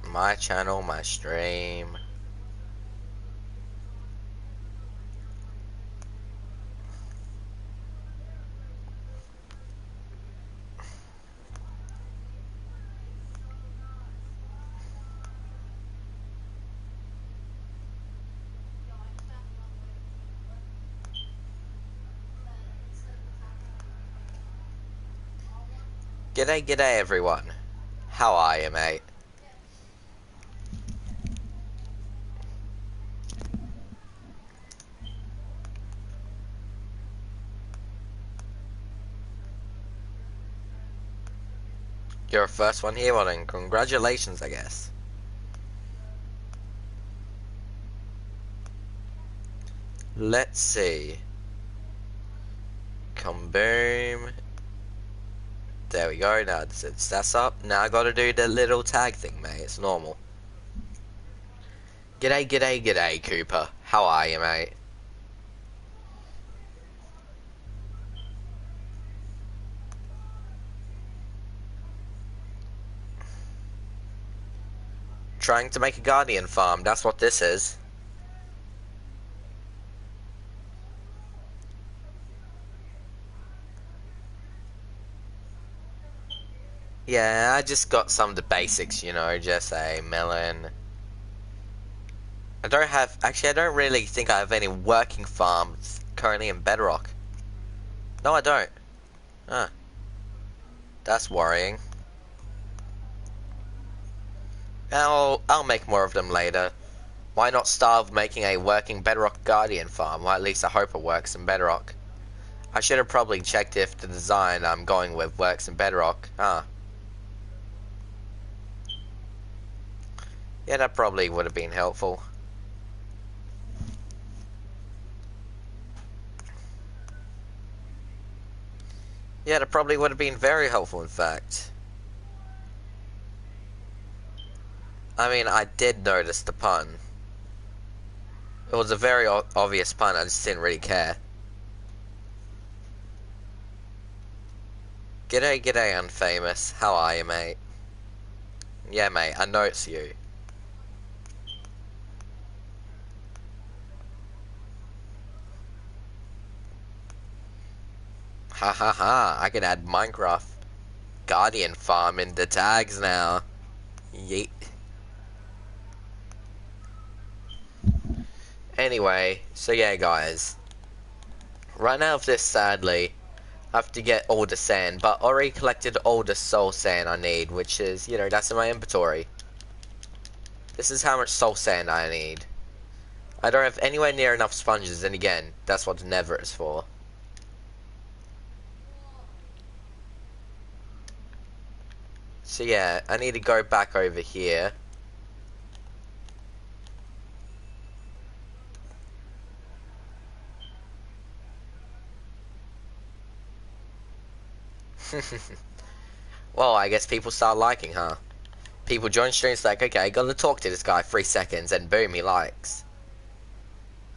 My channel, my stream. G'day everyone. How are you, mate? You're a first one here, well then congratulations, I guess. Let's see. Come boom. There we go, now that's up. Now I gotta do the little tag thing, mate. It's normal. G'day, Cooper. How are you, mate? Trying to make a guardian farm, that's what this is. Yeah, I just got some of the basics, you know, just a melon. I don't really think I have any working farms currently in Bedrock. No, I don't. Huh. That's worrying. I'll make more of them later. Why not starve making a working Bedrock Guardian farm? Well, at least I hope it works in Bedrock. I should have probably checked if the design I'm going with works in Bedrock. Huh. Yeah, that probably would have been helpful. Yeah, that probably would have been very helpful, in fact. I mean, I did notice the pun. It was a very obvious pun, I just didn't really care. G'day, Unfamous. How are you, mate? Yeah, mate, I know it's you. Ha ha ha, I can add Minecraft Guardian Farm in the tags now. Yeet. Anyway, so yeah, guys. Right now, of this, sadly, I have to get all the sand, but already collected all the soul sand I need, which is, you know, that's in my inventory. This is how much soul sand I need. I don't have anywhere near enough sponges, and again, that's what the nether is for. So yeah, I need to go back over here. Well, I guess people start liking, huh? People join streams like, okay, gotta talk to this guy 3 seconds, and boom, he likes.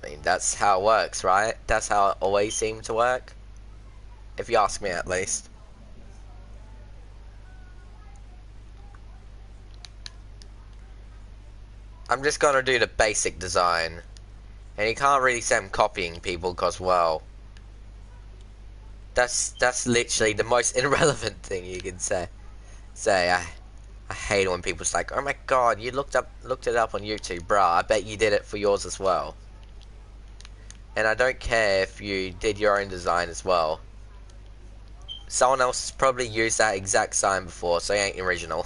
I mean, that's how it works, right? That's how it always seemed to work. If you ask me, at least. I'm just gonna do the basic design. And you can't really say I'm copying people, because, well... That's literally the most irrelevant thing you can say. I hate it when people's like, oh my god, you looked it up on YouTube, bruh. I bet you did it for yours as well. And I don't care if you did your own design as well. Someone else has probably used that exact sign before, so it ain't original.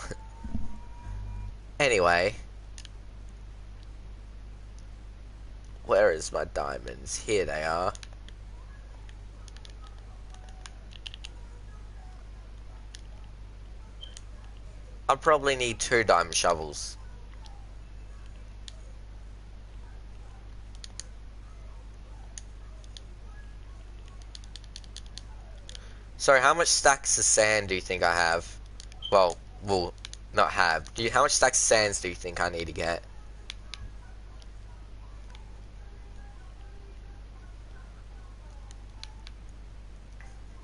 Anyway. Where is my diamonds? Here they are. I'll probably need 2 diamond shovels. So how much stacks of sand do you think I have? Well, not have. How much stacks of sands do you think I need to get?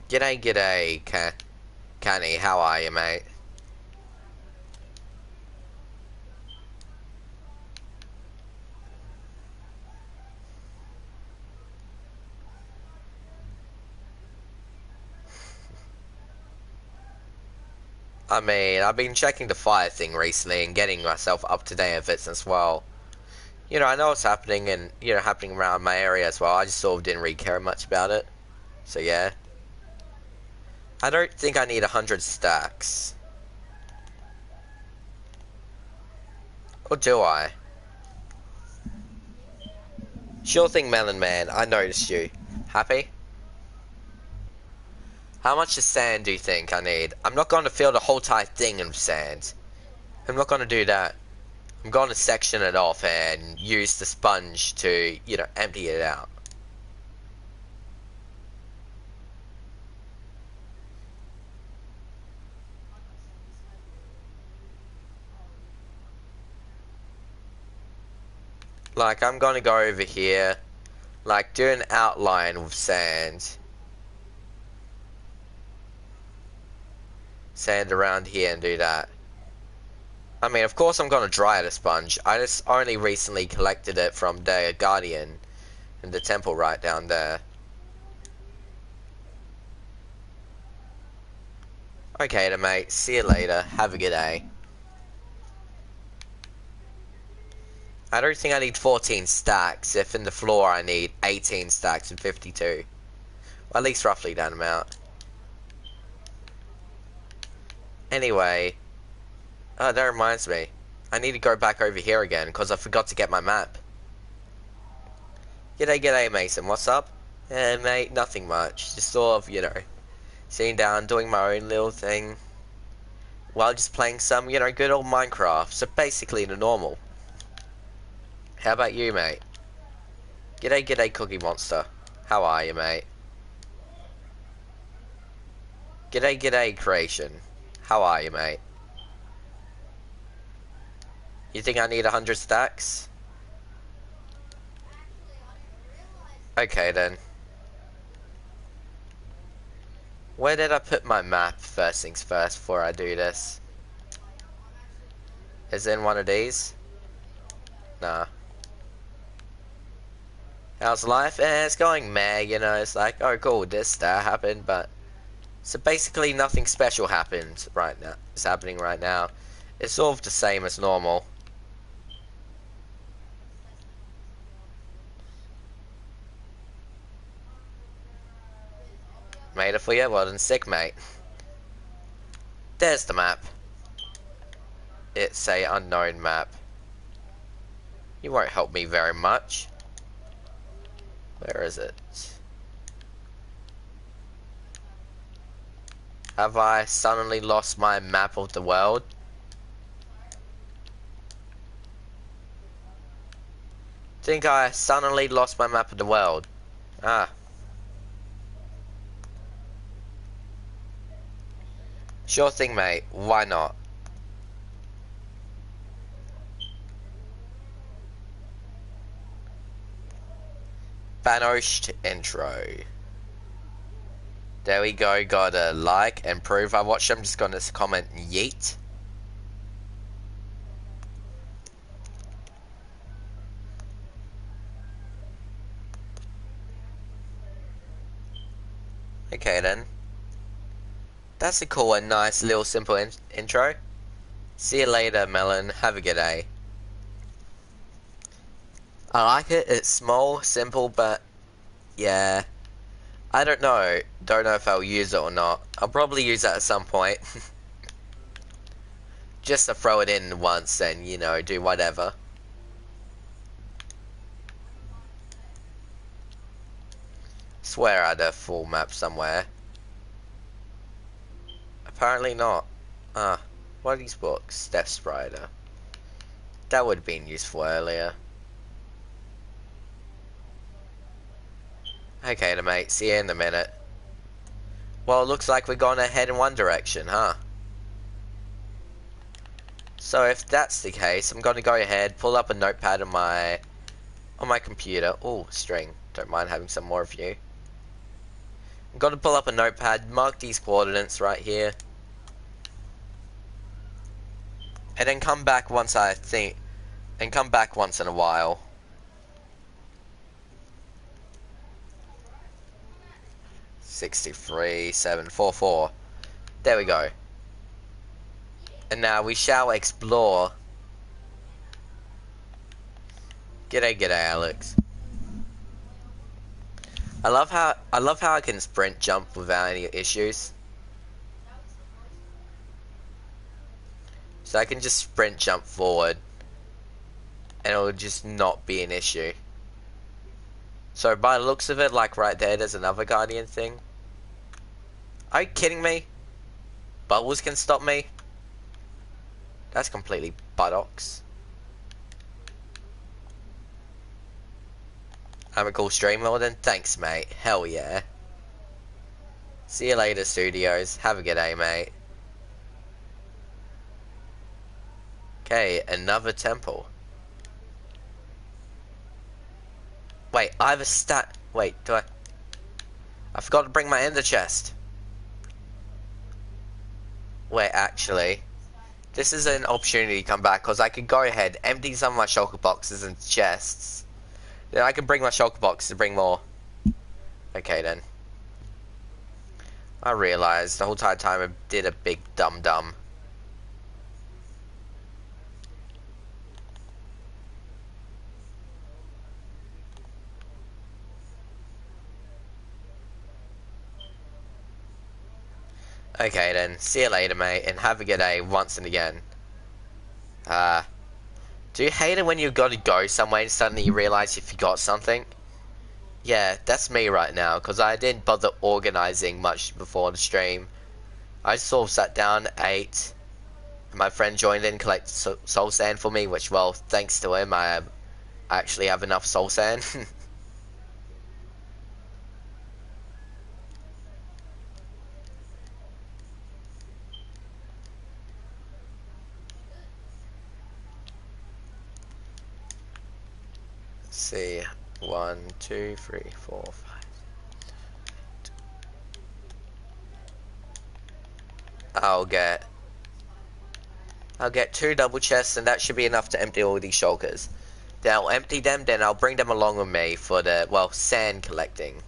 G'day, Canny. How are you, mate? I mean, I've been checking the fire thing recently and getting myself up to date with it as well. You know, I know what's happening and, you know, happening around my area as well. I just sort of didn't really care much about it. So, yeah. I don't think I need 100 stacks. Or do I? Sure thing, Melon Man. I noticed you. Happy? How much of sand do you think I need? I'm not going to fill the whole entire thing in sand. I'm not going to do that. I'm going to section it off and use the sponge to, you know, empty it out. Like, I'm going to go over here, like, do an outline with sand. Sand around here and do that. I mean, of course I'm going to dry the sponge. I just only recently collected it from the Guardian in the temple right down there. Okay then, mate. See you later. Have a good day. I don't think I need 14 stacks, if in the floor I need 18 stacks and 52. Well, at least roughly that amount. Anyway, oh, that reminds me. I need to go back over here again, because I forgot to get my map. G'day, Mason. What's up? Mate, nothing much. Just sort of, you know, sitting down, doing my own little thing, while just playing some, you know, good old Minecraft. So basically the normal. How about you, mate? G'day, Cookie Monster. How are you, mate? G'day, Creation. How are you, mate? You think I need 100 stacks? Okay, then. Where did I put my map, first things first, before I do this? Is it in one of these? Nah. How's life? It's going meh, you know, it's like, oh cool, that happened, but... So basically nothing special happened right now. It's happening right now. It's sort of the same as normal. Made it for you? Well done, sick, mate. There's the map. It's a unknown map. You won't help me very much. Where is it? Have I suddenly lost my map of the world? Think I suddenly lost my map of the world. Ah. Sure thing, mate. Why not? Banoshed intro. There we go. Gotta like and prove I watched. I'm just gonna comment yeet. Okay then. That's a cool and nice little simple intro. See you later, Melon. Have a good day. I like it. It's small, simple, but yeah. I don't know. Don't know if I'll use it or not. I'll probably use it at some point. Just to throw it in once and, you know, do whatever. Swear I had a full map somewhere. Apparently not. Ah, what are these books? Death Spider. That would have been useful earlier. Okay then, mate. See you in a minute. Well, it looks like we're going to head in one direction, huh? So if that's the case, I'm going to go ahead, pull up a notepad on my computer. Oh, string. Don't mind having some more of you. I'm going to pull up a notepad, mark these coordinates right here. And then come back once and come back once in a while. $63,744. There we go. And now we shall explore. G'day, g'day, Alex. I love how I can sprint jump without any issues. So I can just sprint jump forward, and it'll just not be an issue. So by the looks of it, like right there's another Guardian thing. Are you kidding me? Bubbles can stop me? That's completely buttocks. I'm a cool streamer then? Thanks, mate. Hell yeah. See you later, studios. Have a good day, mate. Okay, another temple. Wait, I have a stat. Wait, do I? I forgot to bring my ender chest. Wait, actually, this is an opportunity to come back because I could go ahead, empty some of my shulker boxes and chests. Then I can bring my shulker box to bring more. Okay then. I realized the whole entire time I did a big dum-dum. Okay then, see you later mate, and have a good day once and again. Do you hate it when you gotta go somewhere and suddenly you realize you forgot something? Yeah, that's me right now, because I didn't bother organizing much before the stream. I just sort of sat down, ate, and my friend joined in, collected soul sand for me, which, well, thanks to him, I actually have enough soul sand. Let's see, 1, 2, 3, 4, 5. I'll get 2 double chests, and that should be enough to empty all these shulkers. Then I'll empty them, then I'll bring them along with me for the, well, sand collecting.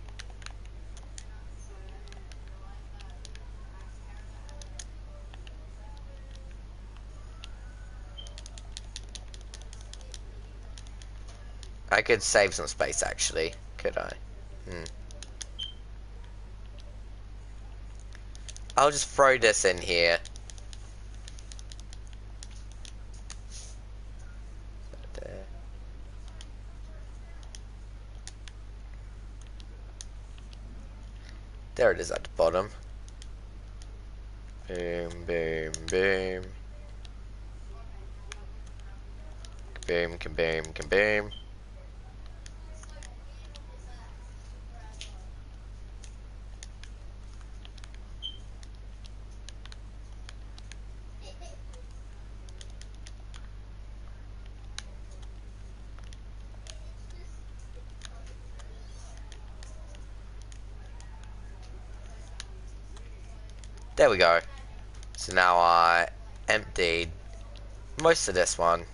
I could save some space, actually. Could I? I'll just throw this in here. There. There it is at the bottom. Boom, boom, boom. Boom, kaboom, kaboom. There we go. So now I emptied most of this one.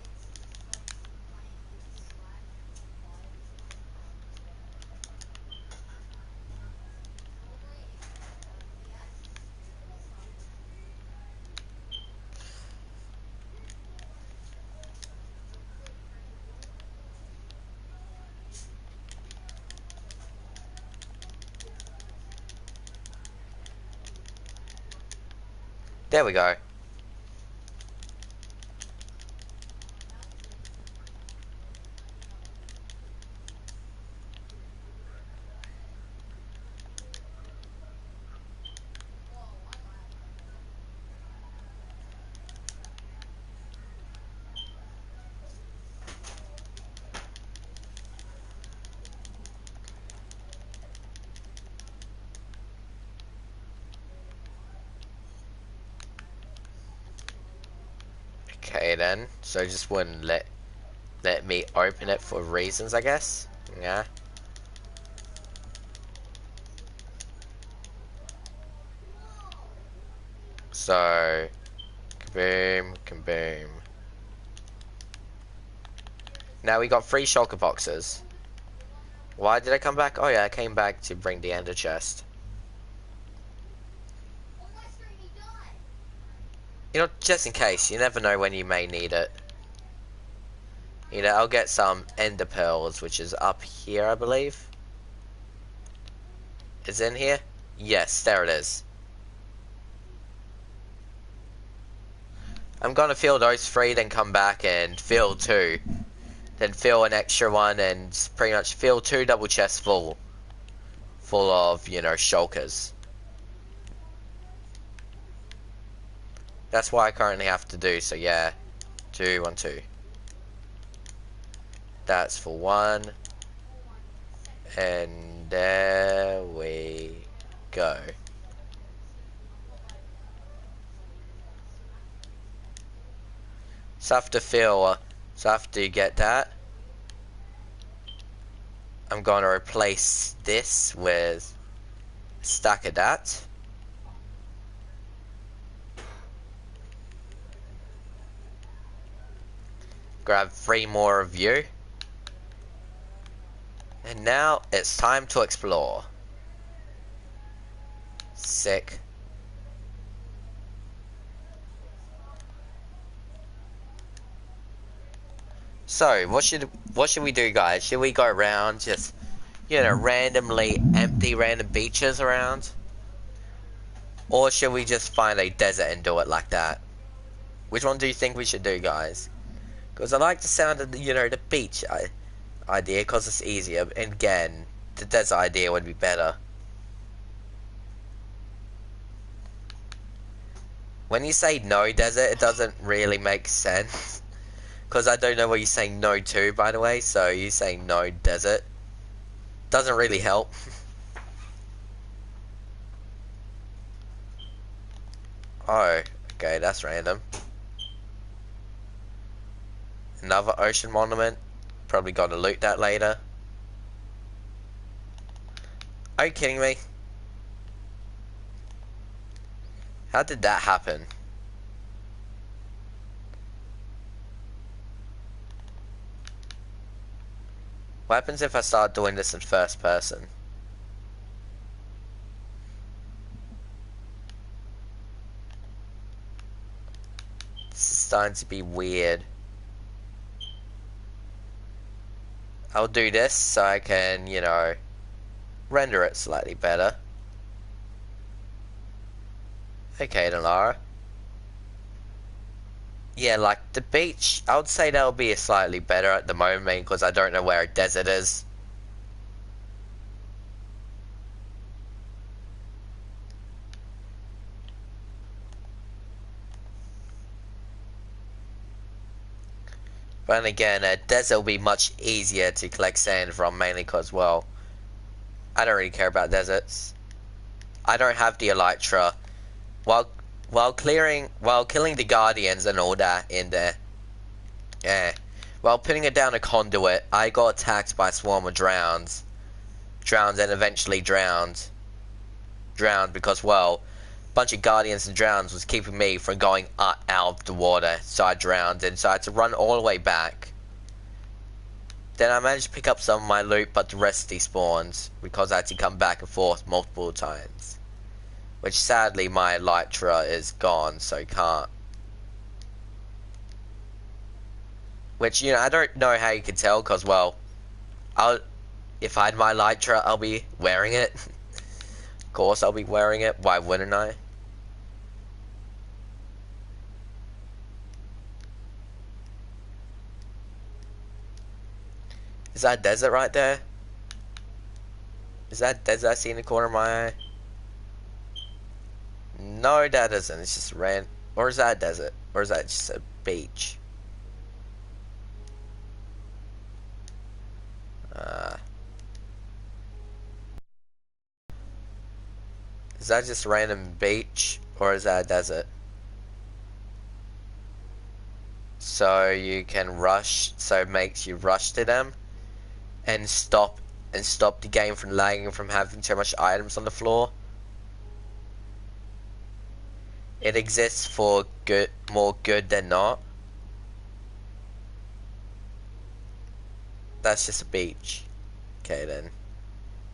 There we go. Okay then, so just wouldn't let me open it for reasons, I guess. Yeah. So, kaboom, kaboom. Now we got 3 shulker boxes. Why did I come back? Oh yeah, I came back to bring the ender chest. You know, just in case. You never know when you may need it. You know, I'll get some ender pearls, which is up here, I believe. Is it in here? Yes, there it is. I'm gonna fill those 3, then come back and fill 2. Then fill an extra one and pretty much fill 2 double chests full of, you know, shulkers. That's what I currently have to do, so yeah. 2, 1, 2. That's for 1. And there we go. So I have to fill, so I have to get that. I'm going to replace this with a stack of that. Grab 3 more of you. And now it's time to explore. Sick. So, what should we do, guys? Should we go around just, you know, randomly empty random beaches around? Or should we just find a desert and do it like that? Which one do you think we should do, guys? Because I like the sound of the, you know, the beach idea because it's easier. And again, the desert idea would be better. When you say no desert, it doesn't really make sense. Because I don't know what you're saying no to, by the way. So you saying no desert doesn't really help. Oh, okay, that's random. Another ocean monument. Probably gotta loot that later. Are you kidding me? How did that happen? What happens if I start doing this in first person? This is starting to be weird. I'll do this so I can, you know, render it slightly better. Okay, then Lara. Yeah, like the beach, I would say that'll be slightly better at the moment because I don't know where a desert is. But then again, a desert will be much easier to collect sand from, mainly because, well, I don't really care about deserts. I don't have the elytra. While killing the guardians and all that in there, yeah. While putting it down a conduit, I got attacked by a swarm of drowns, and eventually drowned because, well, a bunch of guardians and drowns was keeping me from going out of the water, so I drowned and so I had to run all the way back. Then I managed to pick up some of my loot, but the rest despawned because I had to come back and forth multiple times. Which sadly my elytra is gone, so can't. Which, you know, I don't know how you can tell, because, well, if I had my elytra, I'll be wearing it. Of course I'll be wearing it, why wouldn't I? Is that desert right there? Is that desert I see in the corner of my eye? No, that isn't. It's just or is that a desert? Or is that just a beach? Is that just a random beach? Or is that a desert? So you can rush, so it makes you rush to them and stop the game from lagging from having too much items on the floor. It exists for more good than not. That's just a beach. Okay then. In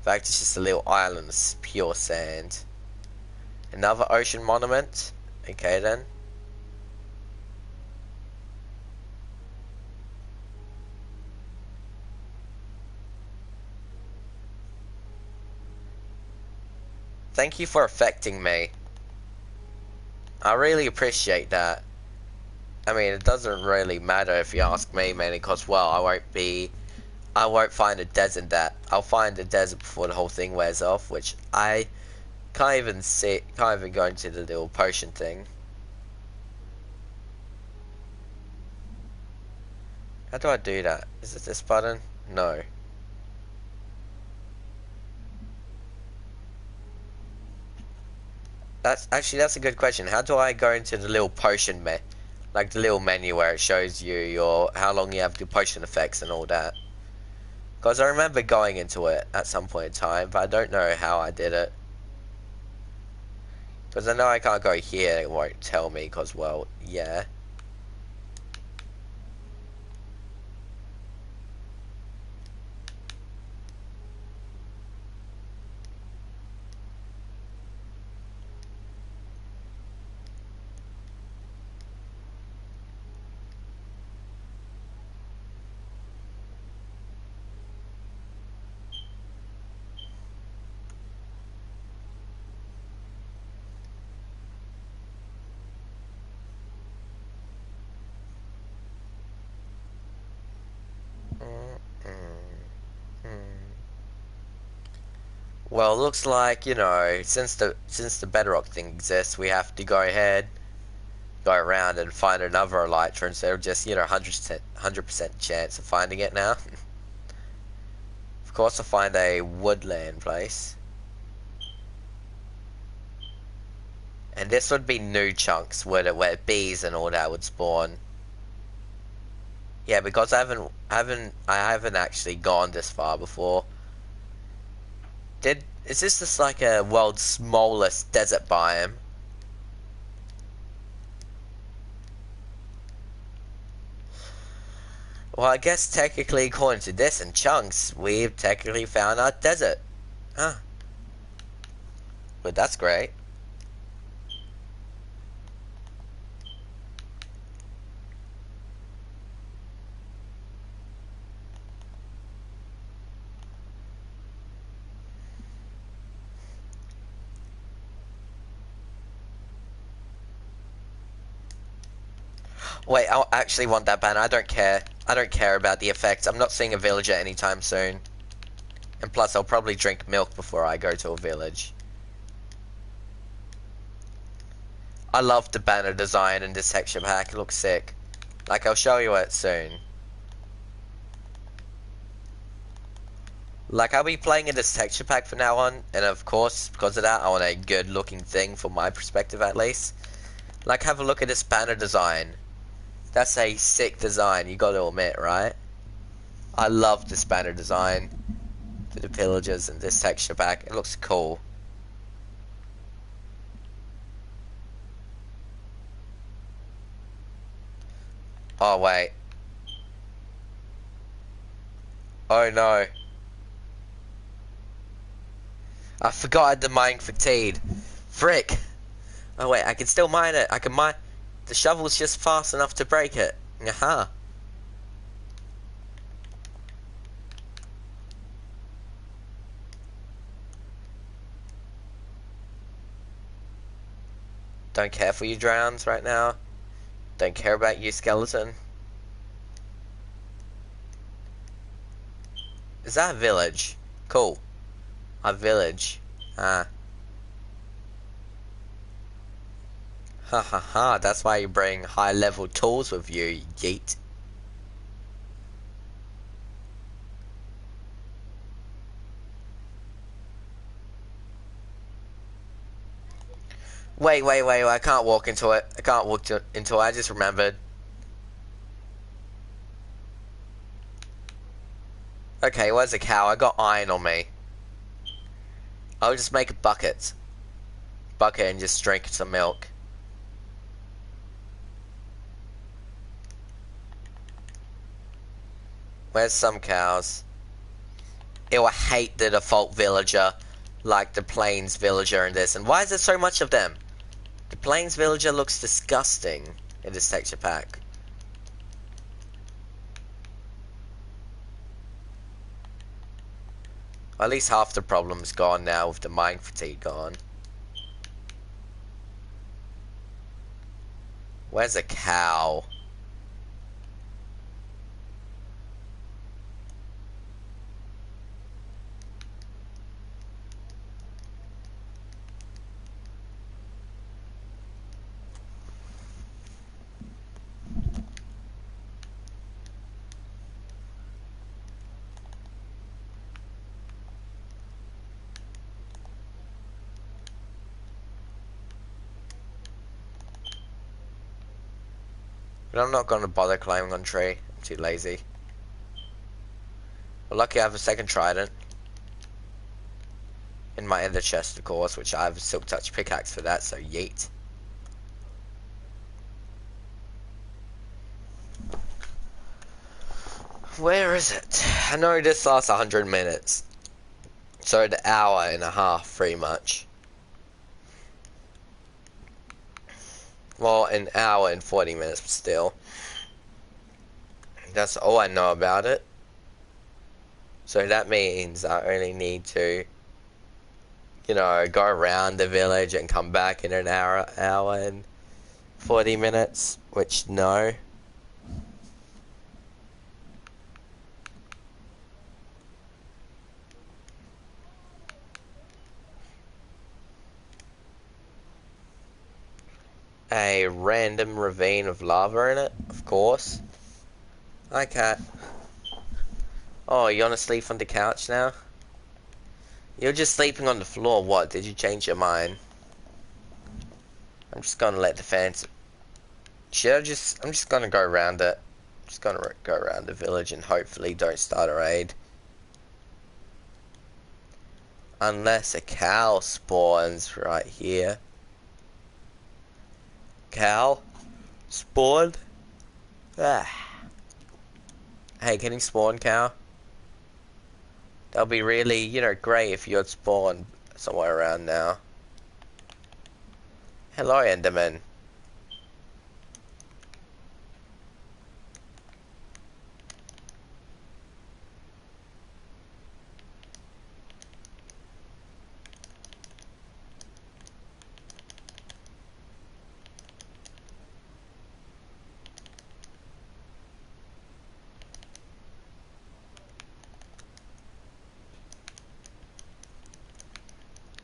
fact, it's just a little island of pure sand. Another ocean monument. Okay then. Thank you for affecting me. I really appreciate that. I mean, it doesn't really matter if you ask me, mainly because, well, I won't find a desert that. I'll find a desert before the whole thing wears off, which I can't even go into the little potion thing. How do I do that? Is it this button? No. That's a good question. How do I go into the little potion like the little menu where it shows you your how long you have the potion effects and all that? Because I remember going into it at some point in time, but I don't know how I did it. Because I know I can't go here, it won't tell me, because, well, yeah. Well, looks like, you know, since the bedrock thing exists, we have to go ahead, go around and find another elytra instead of just, you know, 100% chance of finding it now. Of course, I'll find a woodland place. And this would be new chunks, would it, where bees and all that would spawn. Yeah, because I haven't actually gone this far before. Is this just like a world's smallest desert biome? Well, I guess technically, according to this and chunks, we've technically found our desert. Huh. But that's great. Wait, I actually want that banner. I don't care. I don't care about the effects. I'm not seeing a villager anytime soon. And plus, I'll probably drink milk before I go to a village. I love the banner design in this texture pack. It looks sick. Like, I'll show you it soon. Like, I'll be playing in this texture pack from now on. And of course, because of that, I want a good looking thing from my perspective at least. Like, have a look at this banner design. That's a sick design, you gotta admit, right? I love this banner design for the pillagers and this texture pack. It looks cool. Oh, wait. Oh, no. I forgot I had the mine fatigue. Frick. Oh, wait, I can still mine it. I can mine... The shovel's just fast enough to break it. Aha. Don't care for you drowns right now. Don't care about you, skeleton. Is that a village? Cool. A village. Ah. Ha ha ha, that's why you bring high level tools with you, yeet. Wait, I can't walk into it. I can't walk into it, I just remembered. Okay, where's the cow? I got iron on me. I'll just make a bucket. Bucket and just drink some milk. Where's some cows? Ew, I hate the default villager. Like the plains villager in this. And why is there so much of them? The plains villager looks disgusting in this texture pack. At least half the problem's gone now with the mind fatigue gone. Where's a cow? But I'm not gonna bother climbing on tree. I'm too lazy. Well, lucky I have a second trident. In my other chest, of course, which I have a silk touch pickaxe for that, so yeet. Where is it? I know this lasts 100 minutes. So an hour and a half, pretty much. Well, an hour and 40 minutes, but still. That's all I know about it. So that means I only need to, you know, go around the village and come back in an hour and 40 minutes, which no. A random ravine of lava in it, of course. Hi, cat. Oh, you wanna sleep on the couch now? You're just sleeping on the floor. What? Did you change your mind? I'm just gonna let the fans. I'm just gonna go around it. Just gonna go around the village and hopefully don't start a raid. Unless a cow spawns right here. Cow? Spawn? Ah. Hey, can you spawn, cow? That'll be really, you know, great if you'd spawn somewhere around now. Hello, Enderman.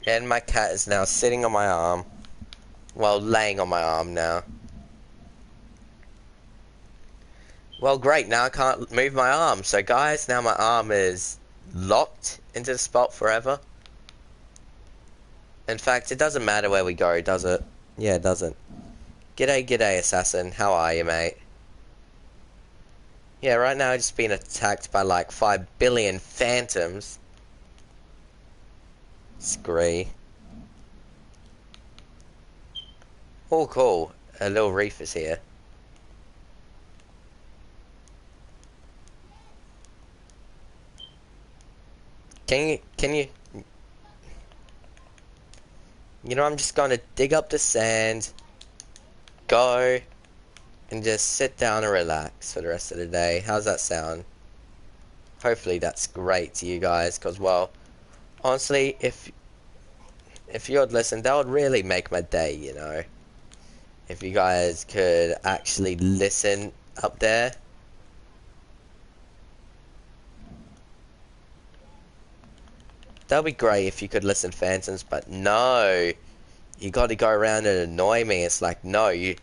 And my cat is now sitting on my arm. Well, laying on my arm now. Well, great, now I can't move my arm. So guys, now my arm is locked into the spot forever. In fact, it doesn't matter where we go, does it? Yeah, it doesn't. G'day, g'day, assassin. How are you, mate? Yeah, right now I've just been attacked by like 5 billion phantoms. Scree. Oh, cool. A little reef is here. Can you... You know, I'm just gonna dig up the sand, go, and just sit down and relax for the rest of the day. How's that sound? Hopefully that's great to you guys, because, well, honestly, if you'd listen, that would really make my day, you know. If you guys could actually listen up there. That'd be great if you could listen, phantoms, but no. You gotta go around and annoy me. It's like, no, you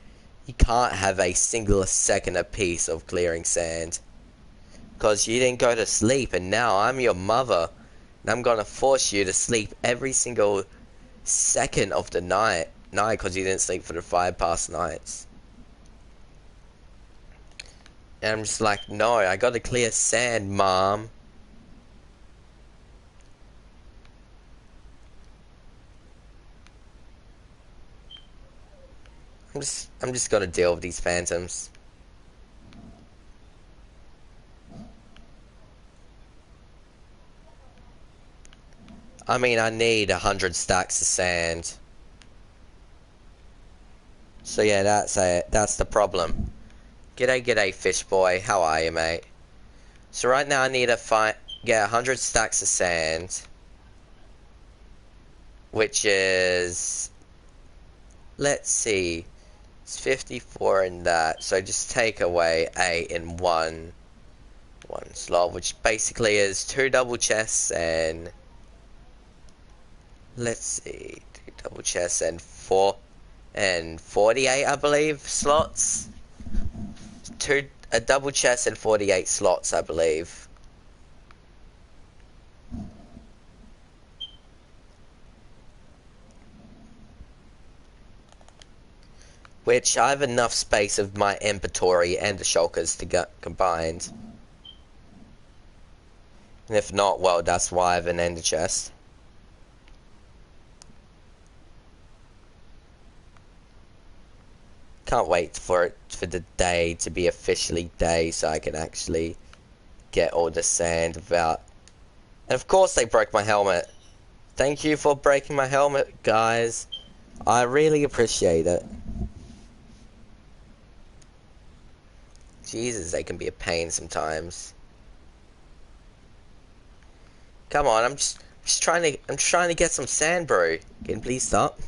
can't have a single second apiece of clearing sand. Because you didn't go to sleep, and now I'm your mother. And I'm gonna force you to sleep every single second of the night. Because you didn't sleep for the 5 past nights. And I'm just like, no, I gotta clear sand, Mom. I'm just gonna deal with these phantoms. I mean, I need 100 stacks of sand. So yeah, that's it. That's the problem. G'day, g'day, fish boy. How are you, mate? So right now I need to get 100 stacks of sand, which is, let's see, it's 54 in that, so just take away 8 in one slot, which basically is 2 double chests and, let's see, 2 double chests and 48, I believe, slots. A double chest and 48 slots, I believe. Which I have enough space of my inventory and the shulkers to get combined. And if not, well, that's why I have an ender chest. Can't wait for the day to be officially day so I can actually get all the sand without... And of course they broke my helmet. Thank you for breaking my helmet, guys. I really appreciate it. Jesus, they can be a pain sometimes. Come on, I'm trying to get some sand, bro. Can you please stop?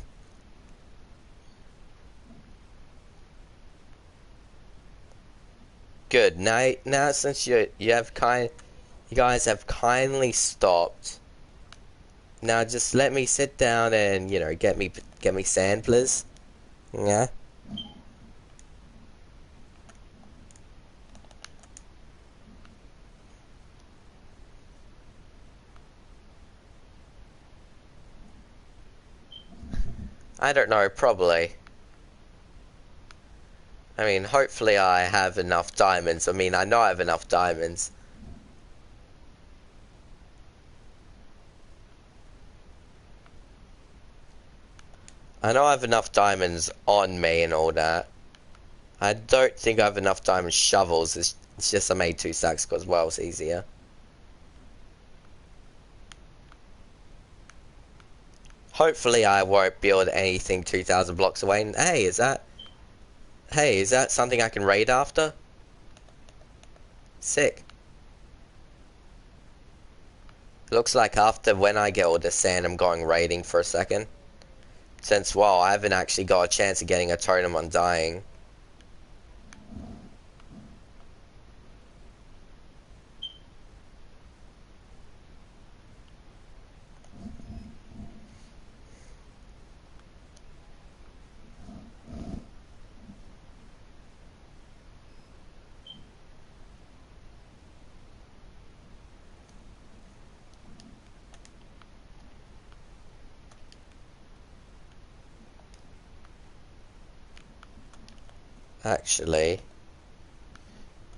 Good. Now since you guys have kindly stopped. Now just let me sit down and, you know, get me sand, please. Yeah. I don't know, probably. I mean, hopefully I have enough diamonds. I mean, I know I have enough diamonds. I know I have enough diamonds on me and all that. I don't think I have enough diamond shovels. It's just I made 2 stacks because, well, it's easier. Hopefully I won't build anything 2,000 blocks away. And hey, is that something I can raid after? Sick. Looks like after when I get all the sand, I'm going raiding for a second. Since, well, I haven't actually got a chance of getting a totem on dying. Actually.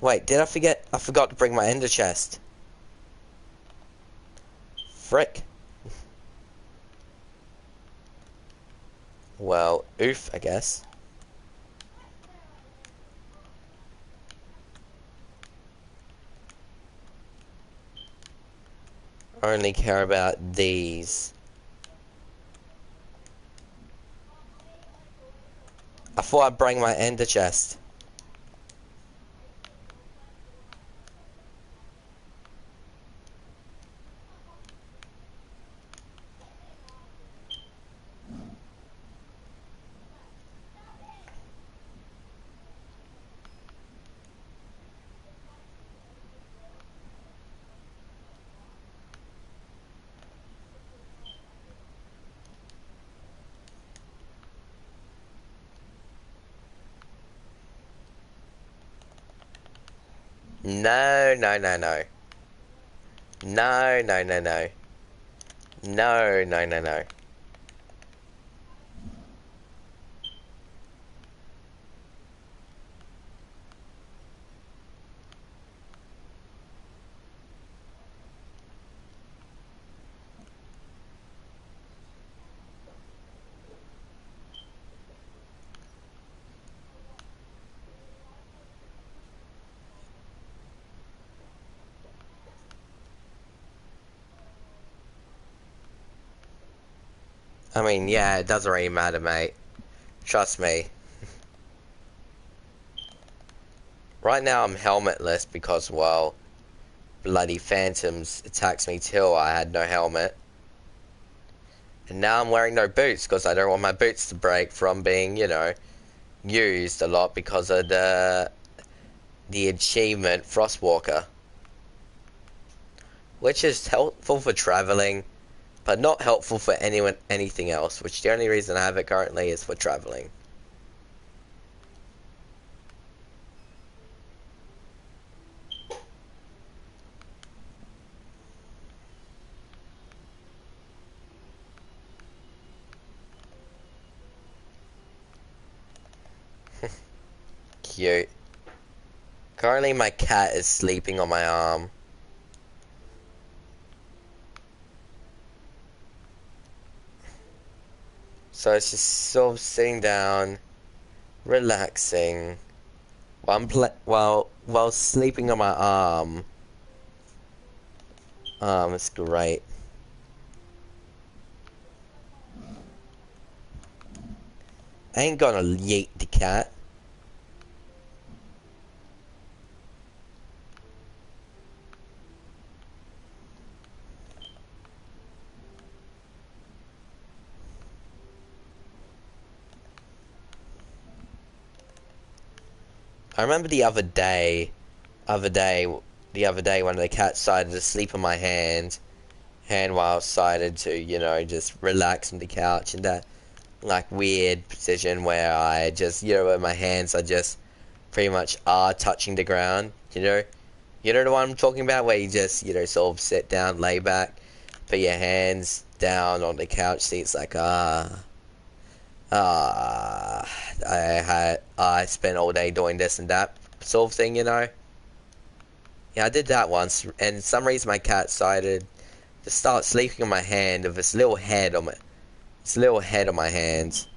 Wait, did I forget? I forgot to bring my ender chest. Frick. Well, oof, I guess. Only care about these. I thought I'd bring my ender chest. No, no, no, no. No, no, no, no. No, no, no, no. I mean, yeah, it doesn't really matter, mate. Trust me. Right now I'm helmetless because, well, bloody phantoms attacks me till I had no helmet. And now I'm wearing no boots because I don't want my boots to break from being, used a lot because of the achievement Frostwalker. Which is helpful for traveling, but not helpful for anything else, which the only reason I have it currently is for traveling. Cute. Currently my cat is sleeping on my arm. So it's just sort of sitting down, relaxing, while sleeping on my arm. It's great. I ain't gonna yeet the cat. I remember the other day when the cat decided to sleep on my hand while I decided to, just relax on the couch in that, like, weird position where I just, where my hands are just pretty much are touching the ground, You know the one I'm talking about where you just, sort of sit down, lay back, put your hands down on the couch seats like, I spent all day doing this and that sort of thing. Yeah, I did that once, and for some reason my cat decided to start sleeping on my hand with its little head on my hands.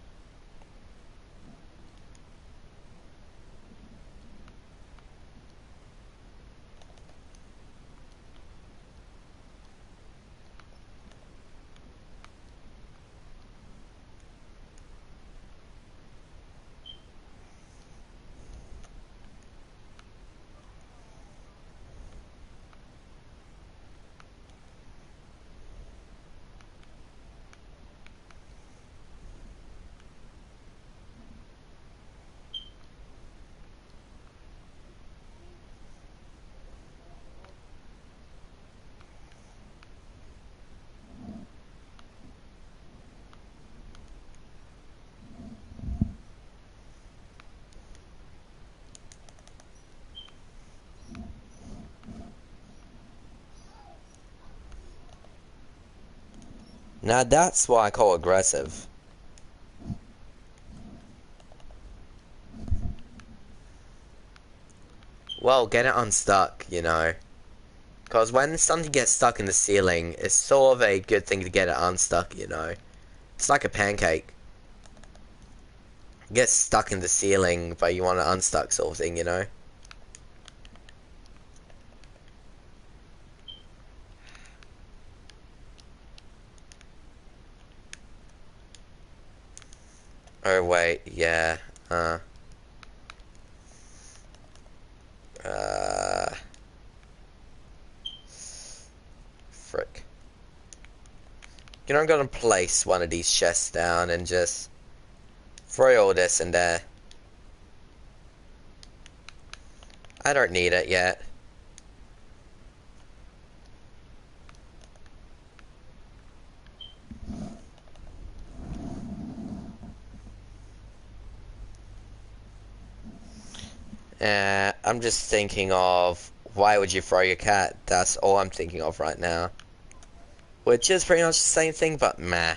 Now that's what I call aggressive. Well, get it unstuck. Because when something gets stuck in the ceiling, it's sort of a good thing to get it unstuck. It's like a pancake. It gets stuck in the ceiling, but you want it unstuck sort of thing. Oh, wait, yeah, frick. I'm gonna place one of these chests down and just throw all this in there. I don't need it yet. I'm just thinking of why would you throw your cat? That's all I'm thinking of right now. Which is pretty much the same thing, but meh.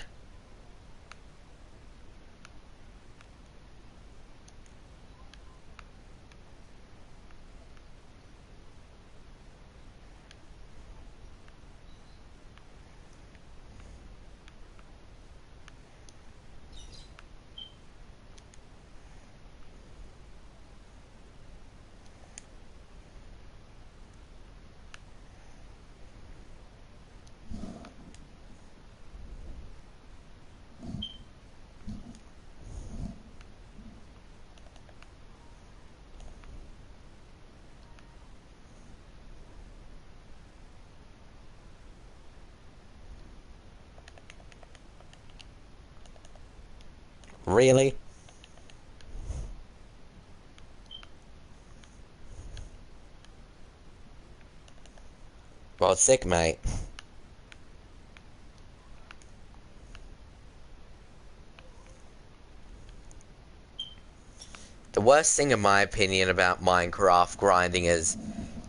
Really? Well, sick, mate. The worst thing, in my opinion, about Minecraft grinding is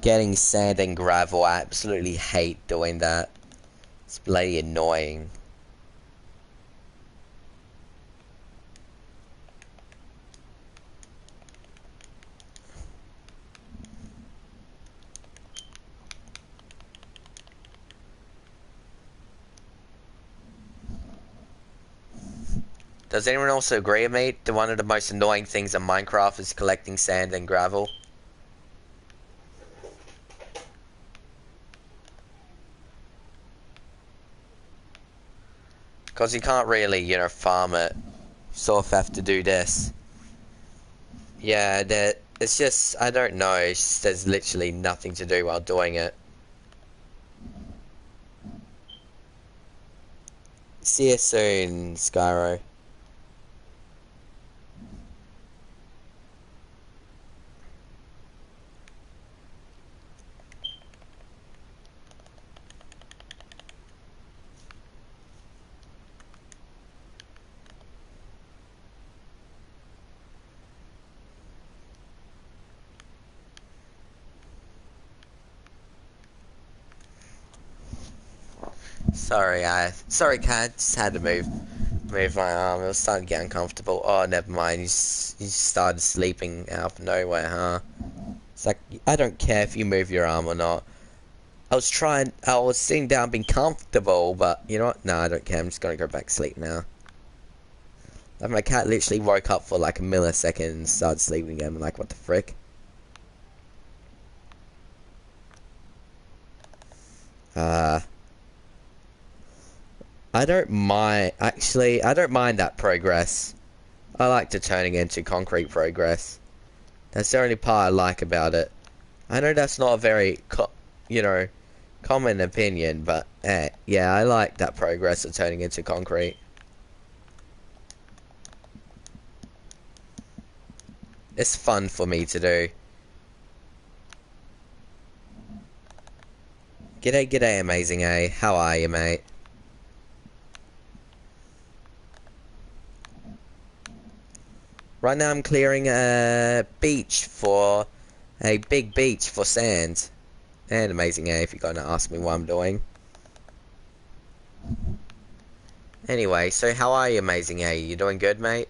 getting sand and gravel. I absolutely hate doing that. It's bloody annoying. Does anyone also agree with me that one of the most annoying things in Minecraft is collecting sand and gravel? Because you can't really, farm it. You sort of have to do this. Yeah, that it's just, I don't know, it's just, there's literally nothing to do while doing it. See you soon, Skyro. Sorry, cat, just had to move my arm. It was starting to get uncomfortable. Oh, never mind. You just started sleeping out of nowhere, huh? It's like, I don't care if you move your arm or not. I was sitting down being comfortable, but you know what? No, I don't care. I'm just gonna go back to sleep now. Like, my cat literally woke up for like a millisecond and started sleeping again. I'm like, what the frick? Uh, I don't mind, actually, I don't mind that progress. I like to turning into concrete progress. That's the only part I like about it. I know that's not a very, you know, common opinion, but yeah, I like that progress of turning into concrete. It's fun for me to do. G'day, g'day, amazing A. How are you, mate? Right now I'm clearing a beach for... a big beach for sand. And amazing A, if you're gonna ask me what I'm doing. Anyway, so how are you, amazing A? You doing good, mate?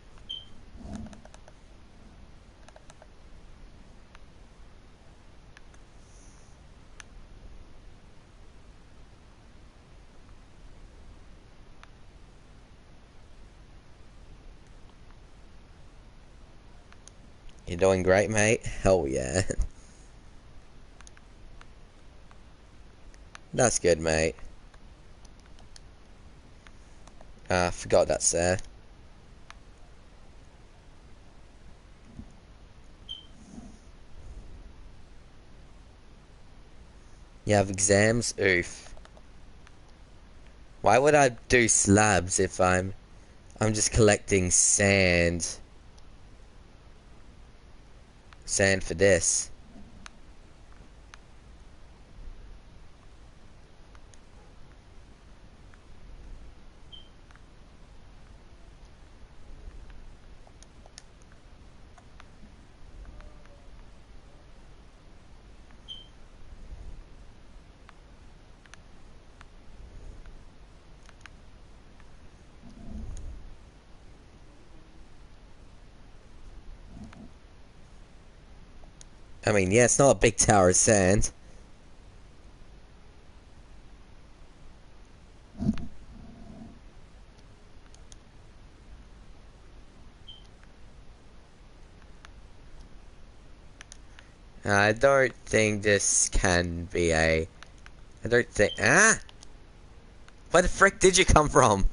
You're doing great, mate? Hell yeah. That's good, mate. I forgot that's there. You have exams? Oof. Why would I do slabs if I'm just collecting sand? Sand for this. I mean, yeah, it's not a big tower of sand. I don't think this can be a... I don't think... Ah! Where the frick did you come from?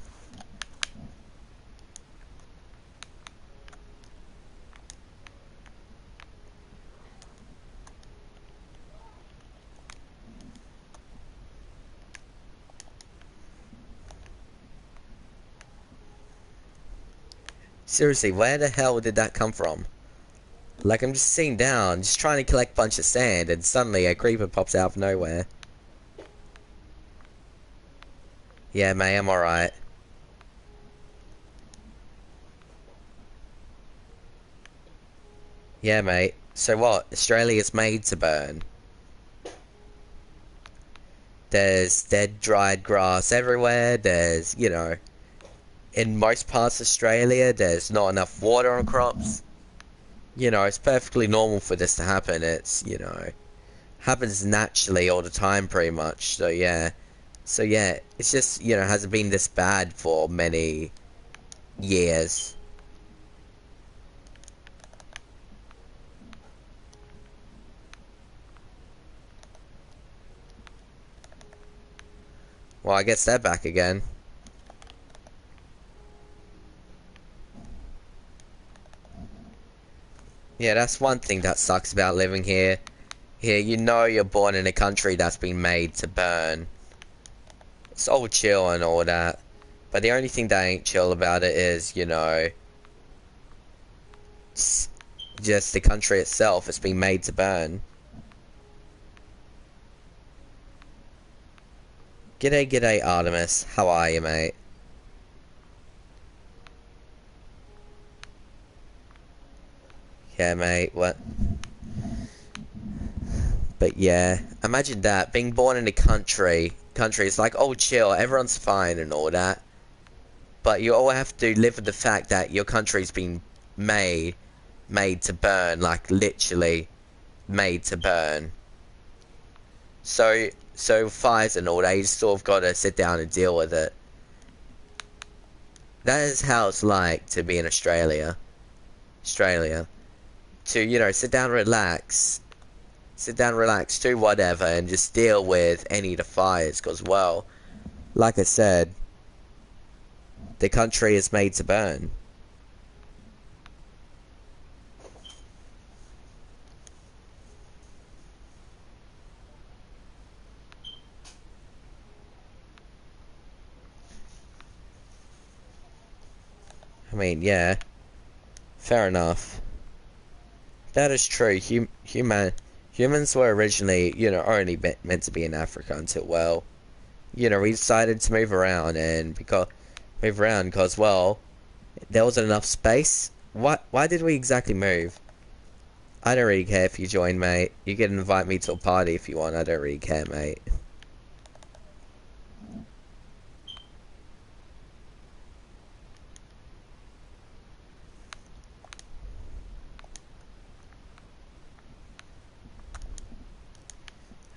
Seriously, where the hell did that come from? Like, I'm just sitting down, just trying to collect a bunch of sand, and suddenly a creeper pops out of nowhere. Yeah, mate, I'm alright. Yeah, mate. So what? Australia's made to burn. There's dead, dried grass everywhere. There's, in most parts of Australia, there's not enough water on crops. It's perfectly normal for this to happen. It's, happens naturally all the time pretty much. So yeah. So yeah, it's just, hasn't been this bad for many years. Well, I guess they're back again. Yeah, that's one thing that sucks about living here. Here, you're born in a country that's been made to burn. It's all chill and all that. But the only thing that ain't chill about it is, just the country itself. It's been made to burn. G'day, g'day, Artemis. How are you, mate? Yeah, mate, what? But yeah, imagine that, being born in a country, it's like, oh, chill, everyone's fine and all that. But you all have to live with the fact that your country's been made to burn, like, literally made to burn. So fires and all that, you just sort of gotta sit down and deal with it. That is how it's like to be in Australia. To, sit down, relax, do whatever, and just deal with any of the fires, because, well, like I said, the country is made to burn. I mean, yeah, fair enough. That is true. Humans were originally, only meant to be in Africa until, well, we decided to move around because, well, there wasn't enough space. Why did we exactly move? I don't really care if you join, mate. You can invite me to a party if you want. I don't really care, mate.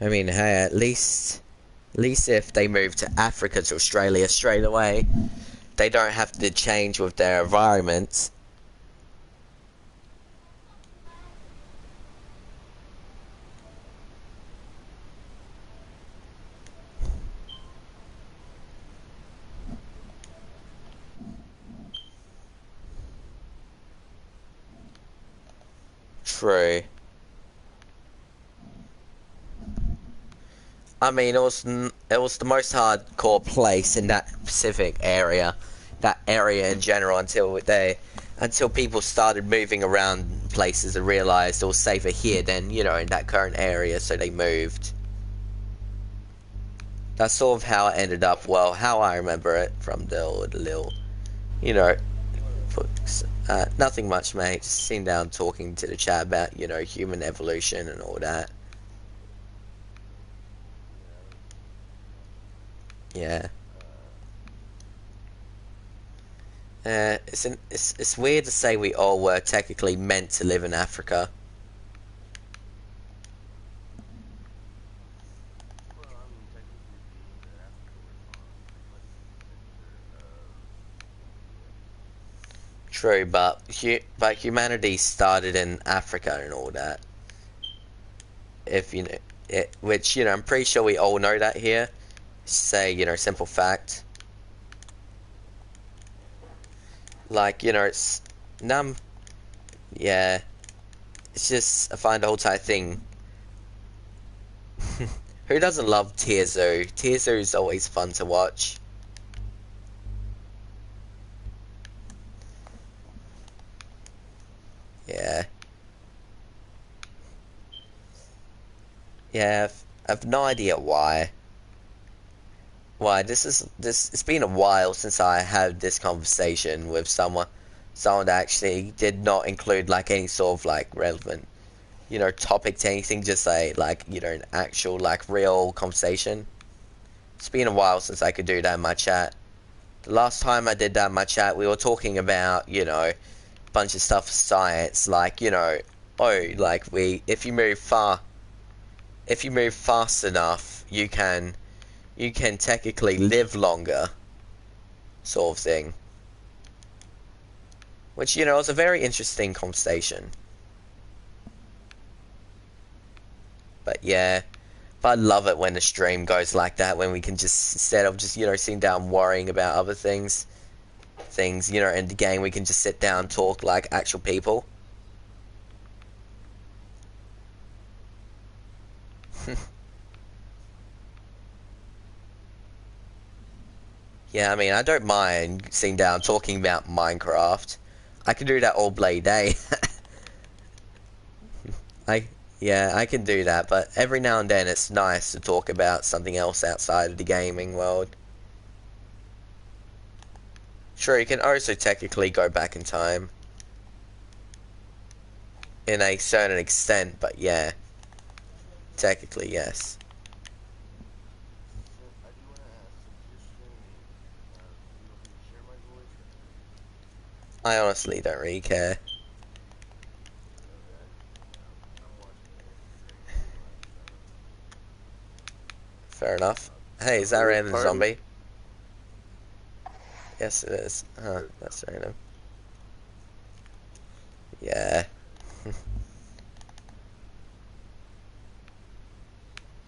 I mean, hey, at least if they move to Africa to Australia straight away, they don't have to change with their environment. True. I mean, it was the most hardcore place in that specific area, that area in general, until people started moving around places and realized it was safer here than in that current area, so they moved. That's sort of how it ended up. Well, how I remember it from the little, you know, books. Nothing much, mate. Just sitting down talking to the chat about human evolution and all that. Yeah. It's weird to say we all were technically meant to live in Africa. True, but humanity started in Africa and all that. If which I'm pretty sure we all know that here. Say simple fact. Like it's num. Yeah, it's just I find the whole entire thing. Who doesn't love Tearzo? Tearzo is always fun to watch. Yeah. Yeah, I've no idea why. Why this it's been a while since I had this conversation with someone that actually did not include like any sort of like relevant, topic to anything, just like, an actual like real conversation. It's been a while since I could do that in my chat. The last time I did that in my chat, we were talking about, a bunch of stuff for science, like, like if you move fast enough, you can technically live longer, sort of thing. Which, is a very interesting conversation. But yeah, but I love it when the stream goes like that, when we can just, instead of just, sitting down worrying about other things, in the game, we can just sit down and talk like actual people. Yeah, I mean, I don't mind sitting down talking about Minecraft. I can do that all bloody day. I Yeah, I can do that, but every now and then it's nice to talk about something else outside of the gaming world. Sure, you can also technically go back in time in a certain extent, but yeah, technically yes. I honestly don't really care. Fair enough. Hey, is that a random zombie? Yes, it is. Huh, that's random. Yeah.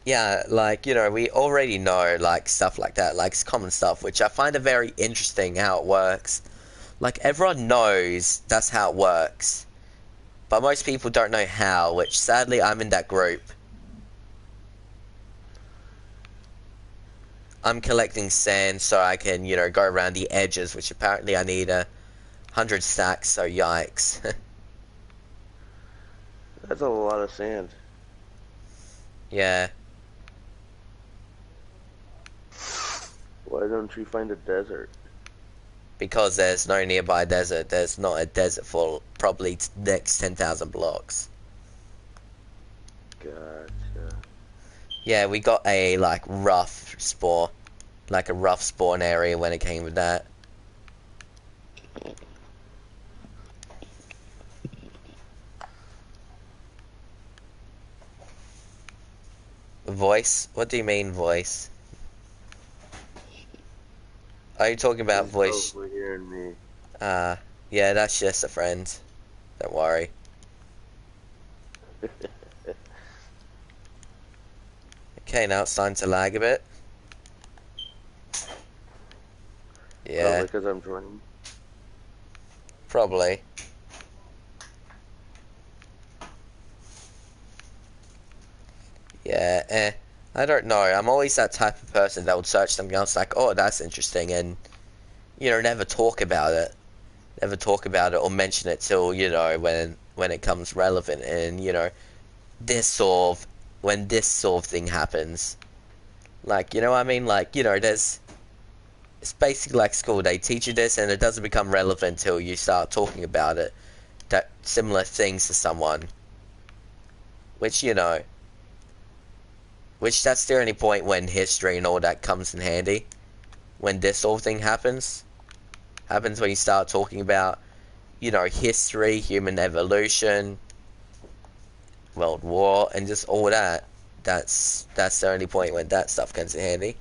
Yeah, like, we already know, like, stuff like that, like, it's common stuff, which I find it very interesting how it works. Like, everyone knows that's how it works, but most people don't know how, which, sadly, I'm in that group. I'm collecting sand so I can, go around the edges, which apparently I need 100 stacks, so yikes. That's a lot of sand. Yeah. Why don't you find a desert? Because there's no nearby desert. There's not a desert for probably next 10,000 blocks. Gotcha. Yeah, we got a, like, a rough spawn area when it came with that. Voice? What do you mean, voice? Are you talking about He's voice? overhearing me. Yeah, that's just a friend. Don't worry. Okay, now it's time to lag a bit. Yeah, Probably because I'm joining. probably. Yeah, I don't know. I'm always that type of person that would search something else like, oh, that's interesting, and, never talk about it. Never talk about it or mention it till, when it comes relevant, and, this sort of, when this sort of thing happens. Like, you know what I mean? Like, it's basically like school. They teach you this, and it doesn't become relevant till you start talking about it. That similar things to someone. Which, which that's the only point when history and all that comes in handy. When this sort of thing happens when you start talking about, history, human evolution, World War, and just all that. That's the only point when that stuff comes in handy.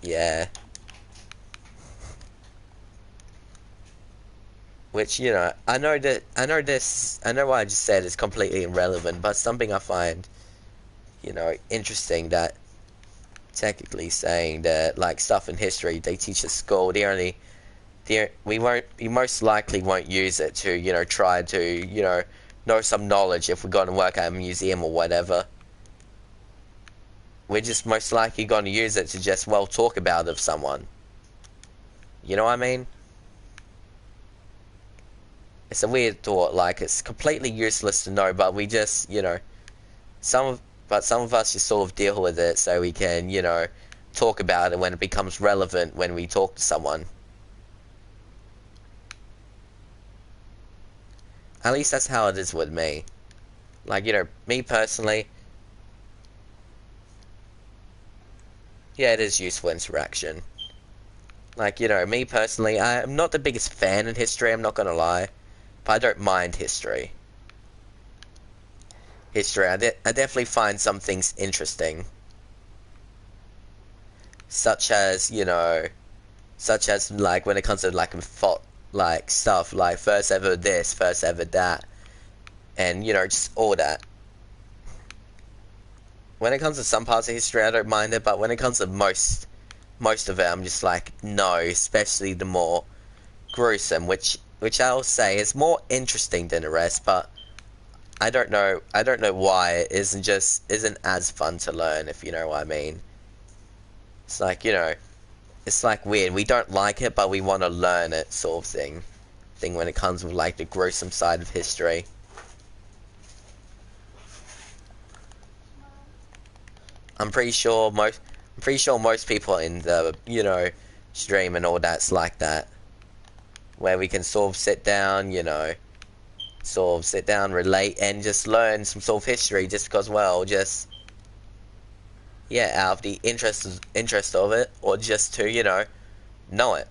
Yeah. Which, I know what I just said is completely irrelevant, but something I find, interesting, that technically saying that, like, stuff in history they teach at school, we most likely won't use it to, try to, know some knowledge if we go and work at a museum or whatever. we're just most likely going to use it to just, well, talk about of someone. You know what I mean? It's a weird thought, like, it's completely useless to know, but we just, you know, some of us just sort of deal with it so we can, you know, talk about it when it becomes relevant when we talk to someone. At least that's how it is with me. Like, you know, me personally, yeah, it is useful interaction. Like, you know, me personally, I'm not the biggest fan in history, I'm not gonna lie. But I don't mind history. I definitely find some things interesting. Such as, you know, such as, like, when it comes to, like, like, stuff, like, first ever this, first ever that. And, you know, just all that. When it comes to some parts of history, I don't mind it, but when it comes to most of it, I'm just like, no, especially the more gruesome, which I'll say is more interesting than the rest, but I don't know why it isn't as fun to learn, if you know what I mean. It's like, you know, it's like weird. We don't like it, but we want to learn it, sort of thing when it comes with like the gruesome side of history. I'm pretty sure most people in the, you know, stream and all that's like that, where we can sort of sit down, you know, sort of sit down, relate, and just learn some sort of history, just because, well, just, yeah, out of the interest of it, or just to, you know it.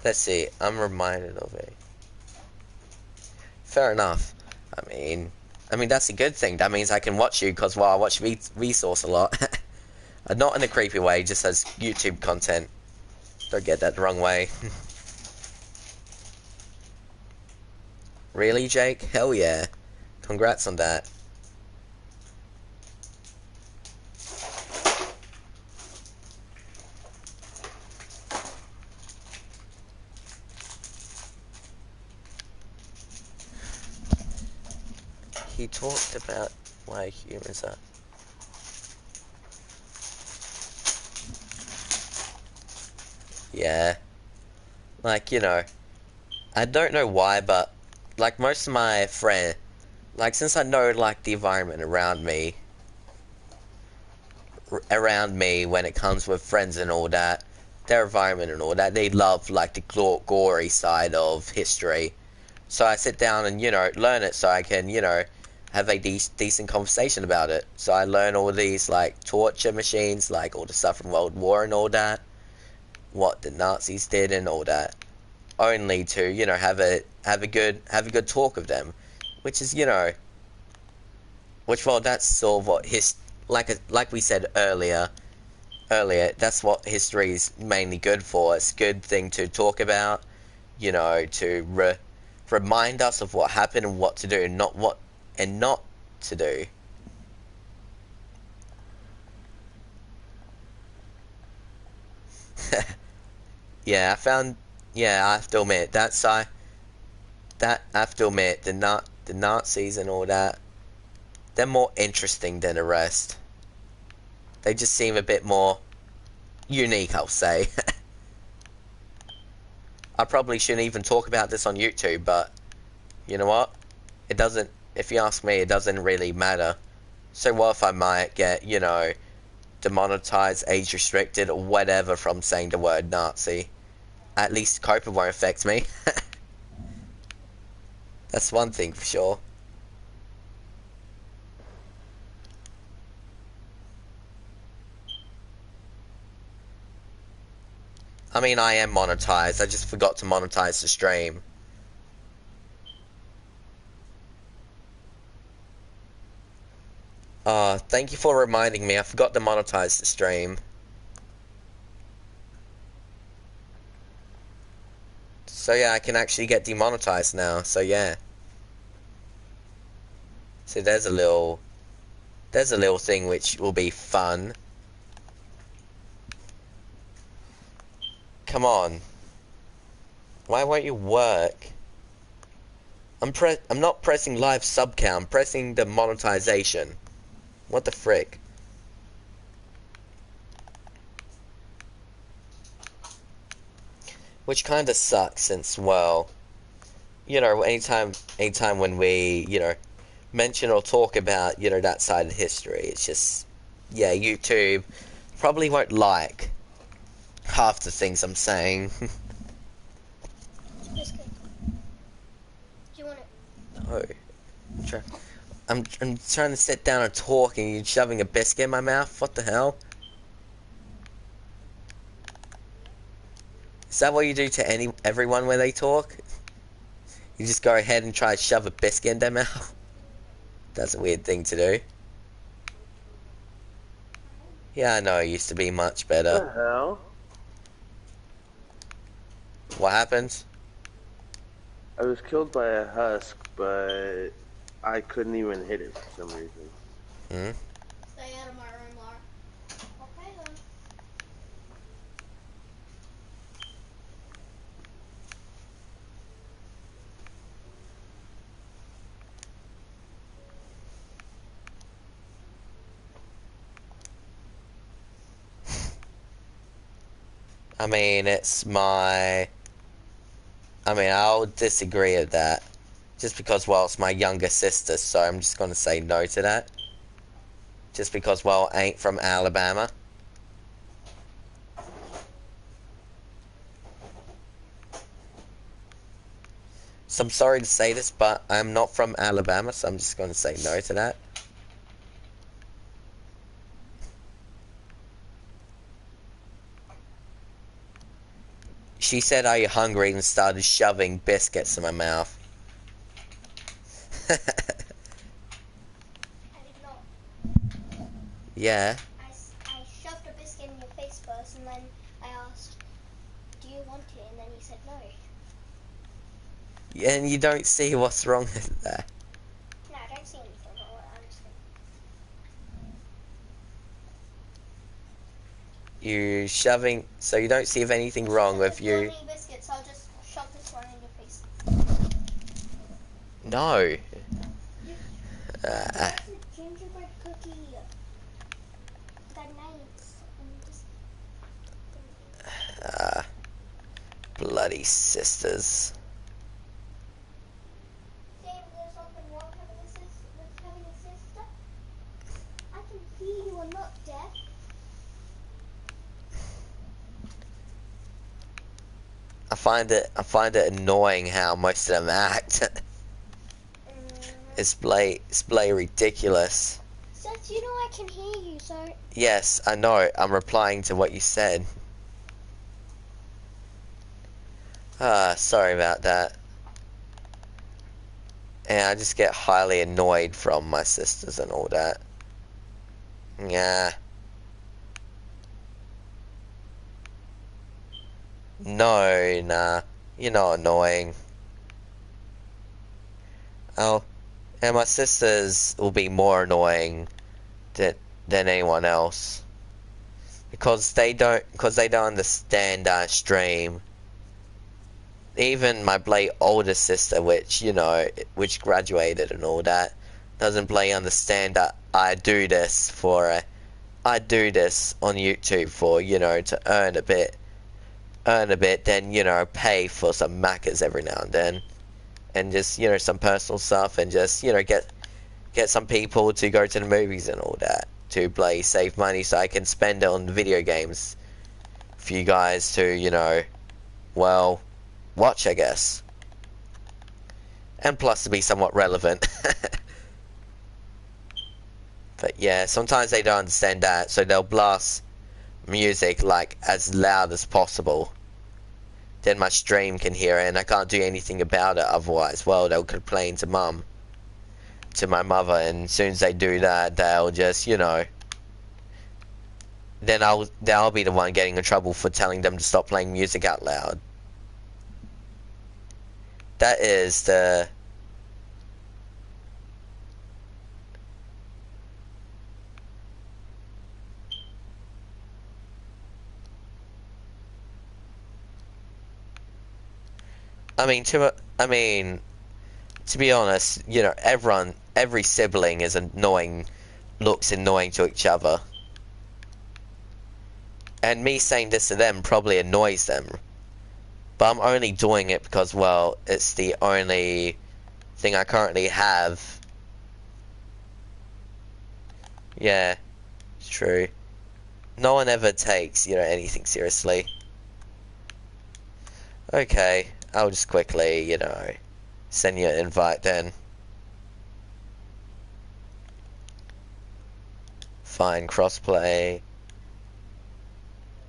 Let's see. I'm reminded of it. Fair enough. I mean that's a good thing. That means I can watch you because, well, I watch Vsauce a lot. Not in a creepy way, just as YouTube content. Don't get that the wrong way. Really, Jake? Hell yeah. Congrats on that. He talked about why humans are... Yeah. Like, you know, I don't know why, but, like, most of my friends... Like, since I know, like, the environment around me when it comes with friends and all that, their environment and all that, they love, like, the gory side of history. So I sit down and, you know, learn it so I can, you know, have a decent conversation about it. So I learn all these, like, torture machines, like, all the stuff from World War and all that, what the Nazis did and all that, only to, you know, have a good talk of them, which is, you know, which, well, that's sort of what like we said earlier, that's what history is mainly good for. It's a good thing to talk about, you know, to remind us of what happened and what to do, not to do. Yeah, I have to admit I have to admit the Nazis and all that, they're more interesting than the rest. They just seem a bit more unique, I'll say. I probably shouldn't even talk about this on YouTube, but you know what? It doesn't, if you ask me, it doesn't really matter. So what if I might get, you know, demonetized, age restricted, or whatever from saying the word Nazi? At least COPA won't affect me. That's one thing for sure. I mean, I am monetized. I just forgot to monetize the stream. Thank you for reminding me. I forgot to monetize the stream. So yeah, I can actually get demonetized now. So yeah. So there's a little thing which will be fun. Come on. Why won't you work? I'm not pressing live sub count, I'm pressing the monetization. What the frick? Which kinda sucks since, well, you know, anytime when we, you know, mention or talk about, you know, that side of history, it's just, yeah, YouTube probably won't like half the things I'm saying. Biscuit. Do you want it? No. I'm trying to sit down and talk and you're shoving a biscuit in my mouth? What the hell? Is that what you do to everyone when they talk? You just go ahead and try to shove a biscuit in their mouth? That's a weird thing to do. Yeah, I know, it used to be much better. What the hell? What happened? I was killed by a husk, but I couldn't even hit it for some reason. Hmm? Stay out of my room, Laura. Okay then. I mean, I'll disagree with that. Just because, well, it's my younger sister, so I'm just gonna say no to that. Just because, well, I ain't from Alabama. So I'm sorry to say this, but I'm not from Alabama, so I'm just gonna say no to that. She said, "Are you hungry?" and started shoving biscuits in my mouth. I did not. Yeah. I shoved a biscuit in your face first, and then I asked, "Do you want it?" And then you said no. And you don't see what's wrong with that. No, I don't see anything wrong with it. I'm just You shoving, so you don't see if anything wrong with you. If biscuits, I'll just shove this one in your face. No. That's a gingerbread cookie. That nice. Bloody sisters. David, there's something wrong with having a sister. I can hear you are not deaf. I find it annoying how most of them act. It's blay ridiculous. Seth, you know I can hear you, so... Yes, I know. I'm replying to what you said. Sorry about that. And I just get highly annoyed from my sisters and all that. Yeah. No, nah. You're not annoying. Oh, and my sisters will be more annoying than anyone else. Because they don't understand our stream. Even my Blade older sister, which, you know, which graduated and all that, doesn't Blade understand that I do this on YouTube for, you know, to earn a bit, then, you know, pay for some Maccas every now and then. And just, you know, some personal stuff and just, you know, get some people to go to the movies and all that. To play, save money so I can spend it on video games. For you guys to, you know, well, watch, I guess. And plus to be somewhat relevant. But yeah, sometimes they don't understand that, so they'll blast music like as loud as possible. Then my stream can hear it and I can't do anything about it otherwise. Well, they'll complain to my mother, and as soon as they do that, they'll just, you know, then I'll be the one getting in trouble for telling them to stop playing music out loud. That is the... I mean, to be honest, you know, every sibling is annoying, looks annoying to each other. And me saying this to them probably annoys them. But I'm only doing it because, well, it's the only thing I currently have. Yeah, it's true. No one ever takes, you know, anything seriously. Okay, I'll just quickly, you know, send you an invite then. Fine, crossplay.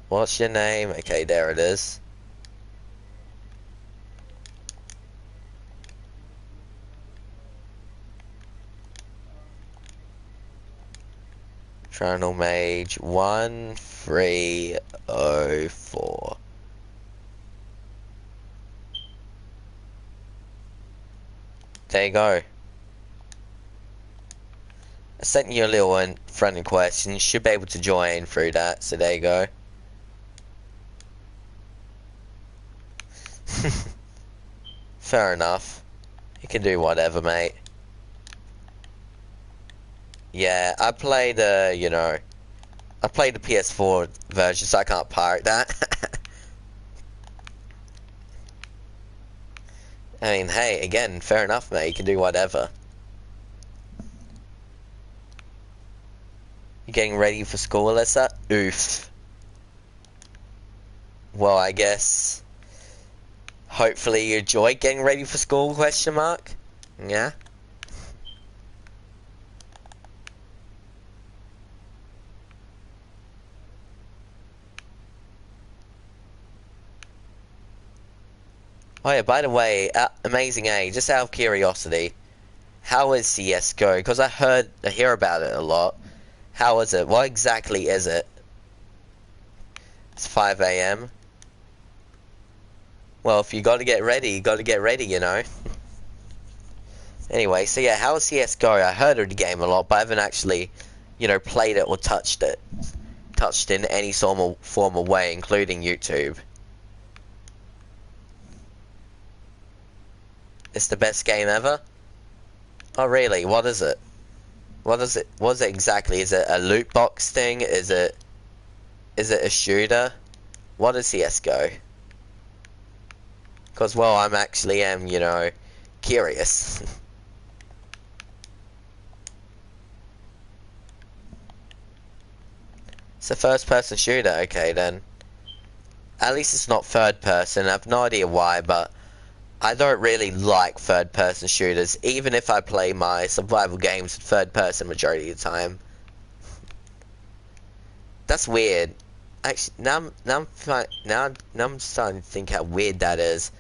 What's your name? Okay, there it is. Triangle Mage 1304. There you go. I sent you a little friendly question. You should be able to join through that, so there you go. Fair enough. You can do whatever, mate. Yeah, I played, you know, I played the PS4 version, so I can't pirate that. I mean, hey, again, fair enough, mate. You can do whatever. You getting ready for school, Alyssa? Oof. Well, I guess... Hopefully you enjoy getting ready for school, question mark? Yeah? Oh yeah, by the way, Amazing A, just out of curiosity, how is CSGO? Because I hear about it a lot. How is it? What exactly is it? It's 5 AM. Well, if you gotta get ready, you gotta get ready, you know. Anyway, so yeah, how is CSGO? I heard of the game a lot, but I haven't actually, you know, played it or touched it. Touched in any form of way, including YouTube. It's the best game ever? Oh really? What is it? What is it exactly? Is it a loot box thing? Is it a shooter? What is CSGO? Because, well, I'm actually you know, curious. It's a first person shooter, okay then. At least it's not third person. I have no idea why, but I don't really like third person shooters, even if I play my survival games third person majority of the time. That's weird. Actually, now I'm starting to think how weird that is.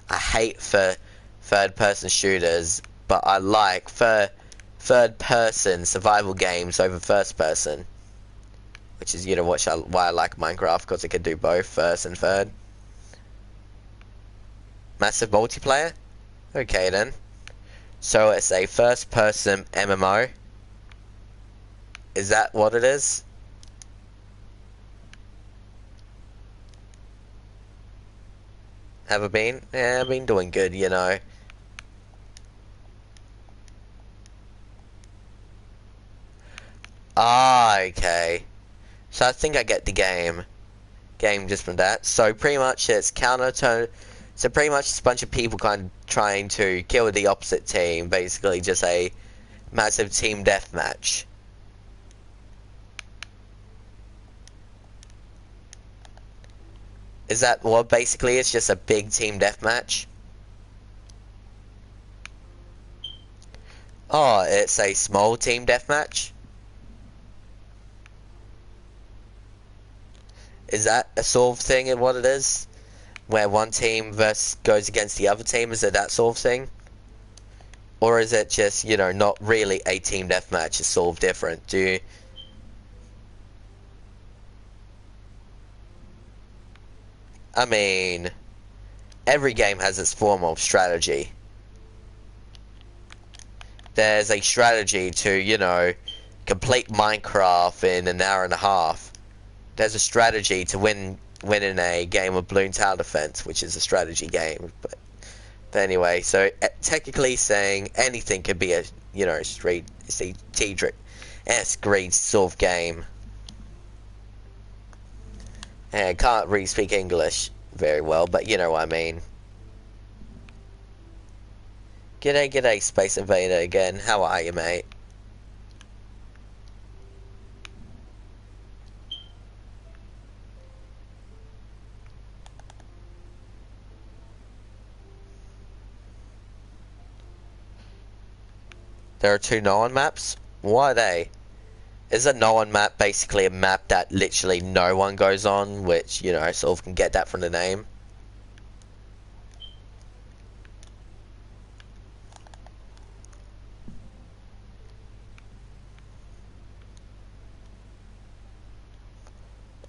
I hate third person shooters, but I like third person survival games over first person. Which is, you know, why I like Minecraft, because it can do both first and third. Massive multiplayer? Okay then. So it's a first person MMO. Is that what it is? Have I been? Yeah, I've been doing good, you know. Ah, okay. So I think I get the game just from that. So pretty much it's so pretty much it's a bunch of people kind of trying to kill the opposite team, basically just a massive team deathmatch. Is that what basically it's just a big team deathmatch? Oh, it's a small team deathmatch? Is that a sort of thing in what it is? Where one team goes against the other team? Is it that sort of thing? Or is it just, you know, not really a team deathmatch? It's sort of different. Do you... I mean, every game has its form of strategy. There's a strategy to, you know, complete Minecraft in an hour and a half. There's a strategy to win in a game of Balloon Tower Defense, which is a strategy game. But But anyway, so technically saying anything could be a, street, see, esque grade sort of game. And I can't really speak English very well, but you know what I mean. G'day, g'day, Space Invader again. How are you, mate? There are two no-one maps? What are they? Is a no-one map basically a map that literally no one goes on, which, sort of can get that from the name?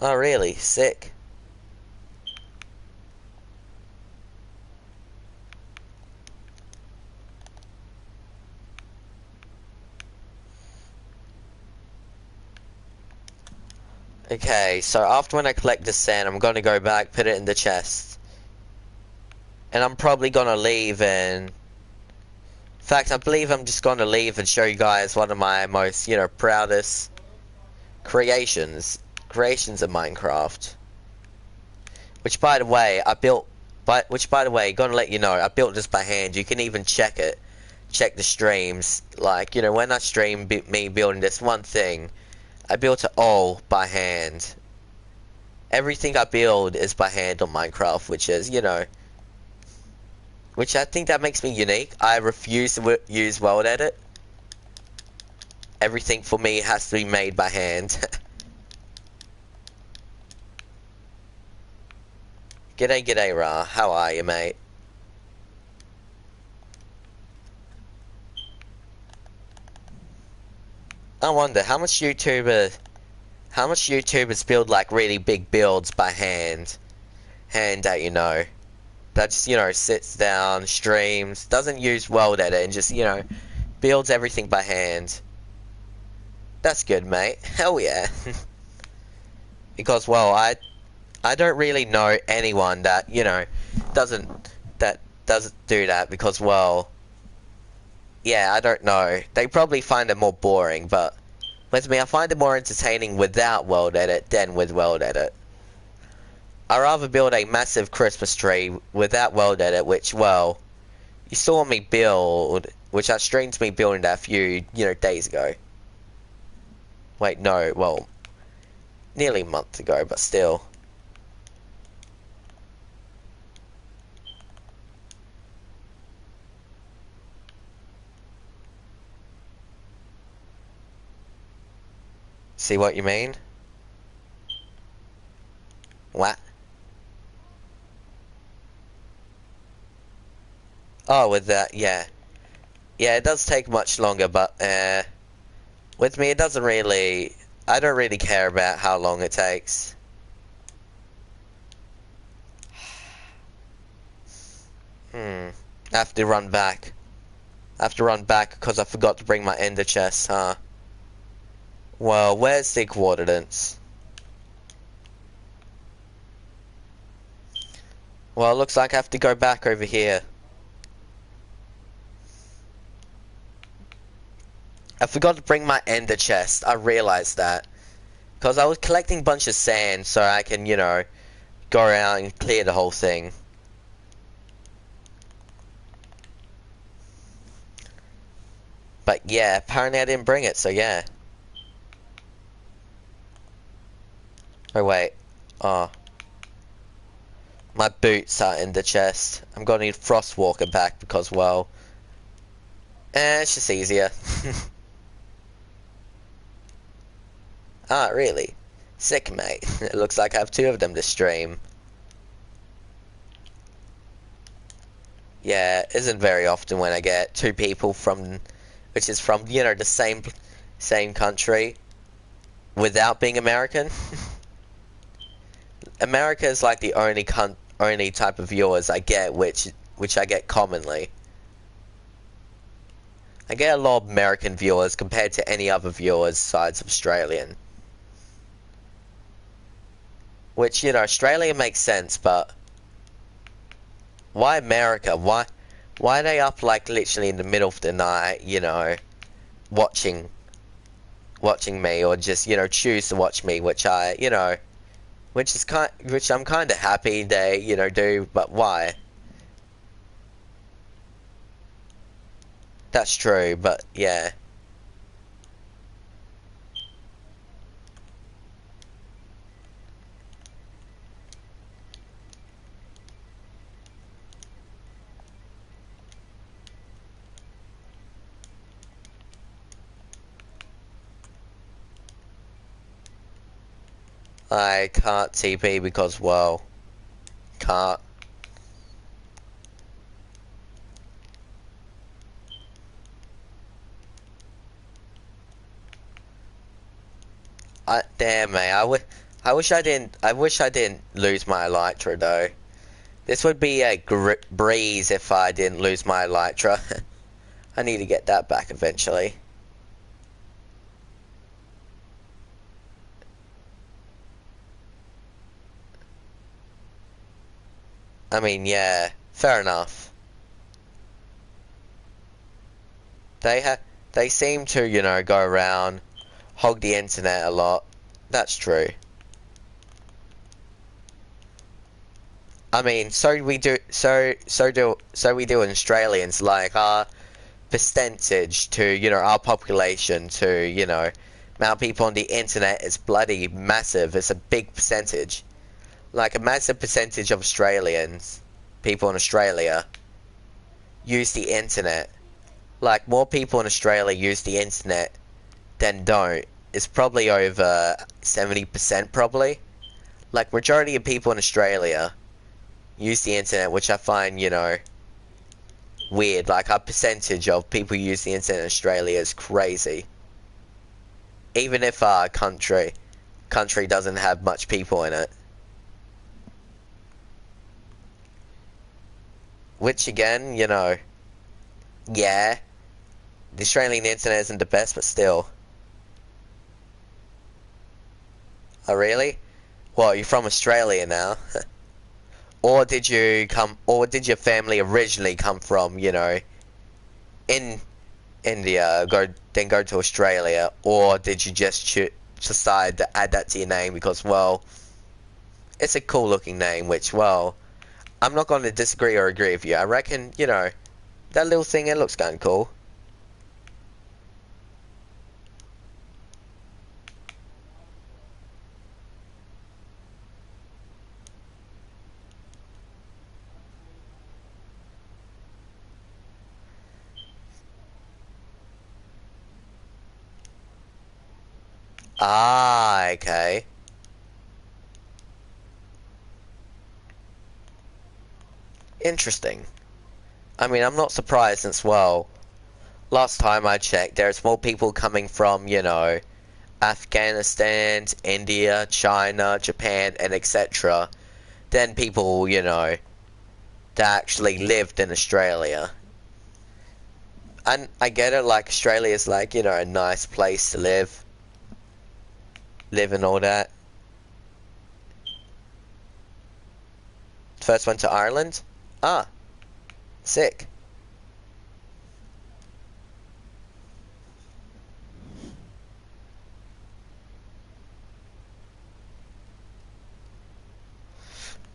Oh, really? Sick. Okay, so after when I collect the sand, I'm gonna go back, put it in the chest. And I'm probably gonna leave and... In fact, I believe I'm just gonna leave and show you guys one of my most, proudest creations. Creations in Minecraft. Which, by the way, gonna let you know, I built this by hand. You can even check it. Check the streams. Like, when I stream me building this one thing, I built it all by hand. Everything I build is by hand on Minecraft, which is, which I think that makes me unique. I refuse to use World Edit. Everything for me has to be made by hand. G'day, g'day, Ra. How are you, mate? I wonder how much YouTubers build like really big builds by hand, that that just sits down, streams, doesn't use World Edit, and just builds everything by hand. That's good, mate. Hell yeah. Because well, I don't really know anyone that doesn't do that because well. Yeah, I don't know. They probably find it more boring, but with me, I find it more entertaining without World Edit than with World Edit. I'd rather build a massive Christmas tree without World Edit, which, well, you saw me build, which I streamed me building that a few, days ago. Wait, no, well, nearly a month ago, but still. See what you mean? What? Oh, with that, yeah. Yeah, it does take much longer, but, with me, it doesn't really... I don't really care about how long it takes. I have to run back. I have to run back because I forgot to bring my ender chest, huh? Well, where's the coordinates? Well, it looks like I have to go back over here. I forgot to bring my ender chest. I realized that. Because I was collecting a bunch of sand so I can, go around and clear the whole thing. But yeah, apparently I didn't bring it, so yeah. Oh wait. Oh. My boots are in the chest. I'm gonna need Frostwalker back because, well... it's just easier. Ah, really? Sick, mate. It looks like I have two of them to stream. Yeah, it isn't very often when I get two people from... Which is from, the same country. Without being American. America is like the only type of viewers I get, which I get commonly. I get a lot of American viewers compared to any other viewers besides Australian. Which, Australia makes sense, but... Why America? Why Why are they up like literally in the middle of the night, you know, watching me, or just, you know, choose to watch me, which I, you know, which I'm kind of happy they, you know, do, but why? That's true, but yeah. I can't TP because, well, can't. Damn, mate. I wish I didn't lose my elytra though. This would be a breeze if I didn't lose my elytra. I need to get that back eventually. I mean, yeah, fair enough. They seem to, you know, go around, hog the internet a lot. That's true. I mean, so we do, so we do Australians, like our percentage to, you know, our population to, you know, amount of people on the internet is bloody massive. It's a big percentage. Like a massive percentage of Australians, people in Australia, use the internet. Like more people in Australia use the internet than don't. It's probably over 70% probably. Like majority of people in Australia use the internet, which I find, you know, weird. Like our percentage of people who use the internet in Australia is crazy. Even if our country doesn't have much people in it. Which again, you know, yeah, the Australian internet isn't the best, but still. Oh really? Well, you're from Australia now. Or did you come, or did your family originally come from, you know, in India, then go to Australia, or did you just decide to add that to your name because, well, it's a cool looking name, which, well, I'm not going to disagree or agree with you. I reckon, you know, that little thing, it looks kind of cool. Ah, okay. Interesting. I mean, I'm not surprised since, well, last time I checked, there's more people coming from, you know, Afghanistan, India, China, Japan, and etc. than people, you know, that actually lived in Australia. And I get it, like, Australia's like, you know, a nice place to live and all that. First went to Ireland? Ah, sick.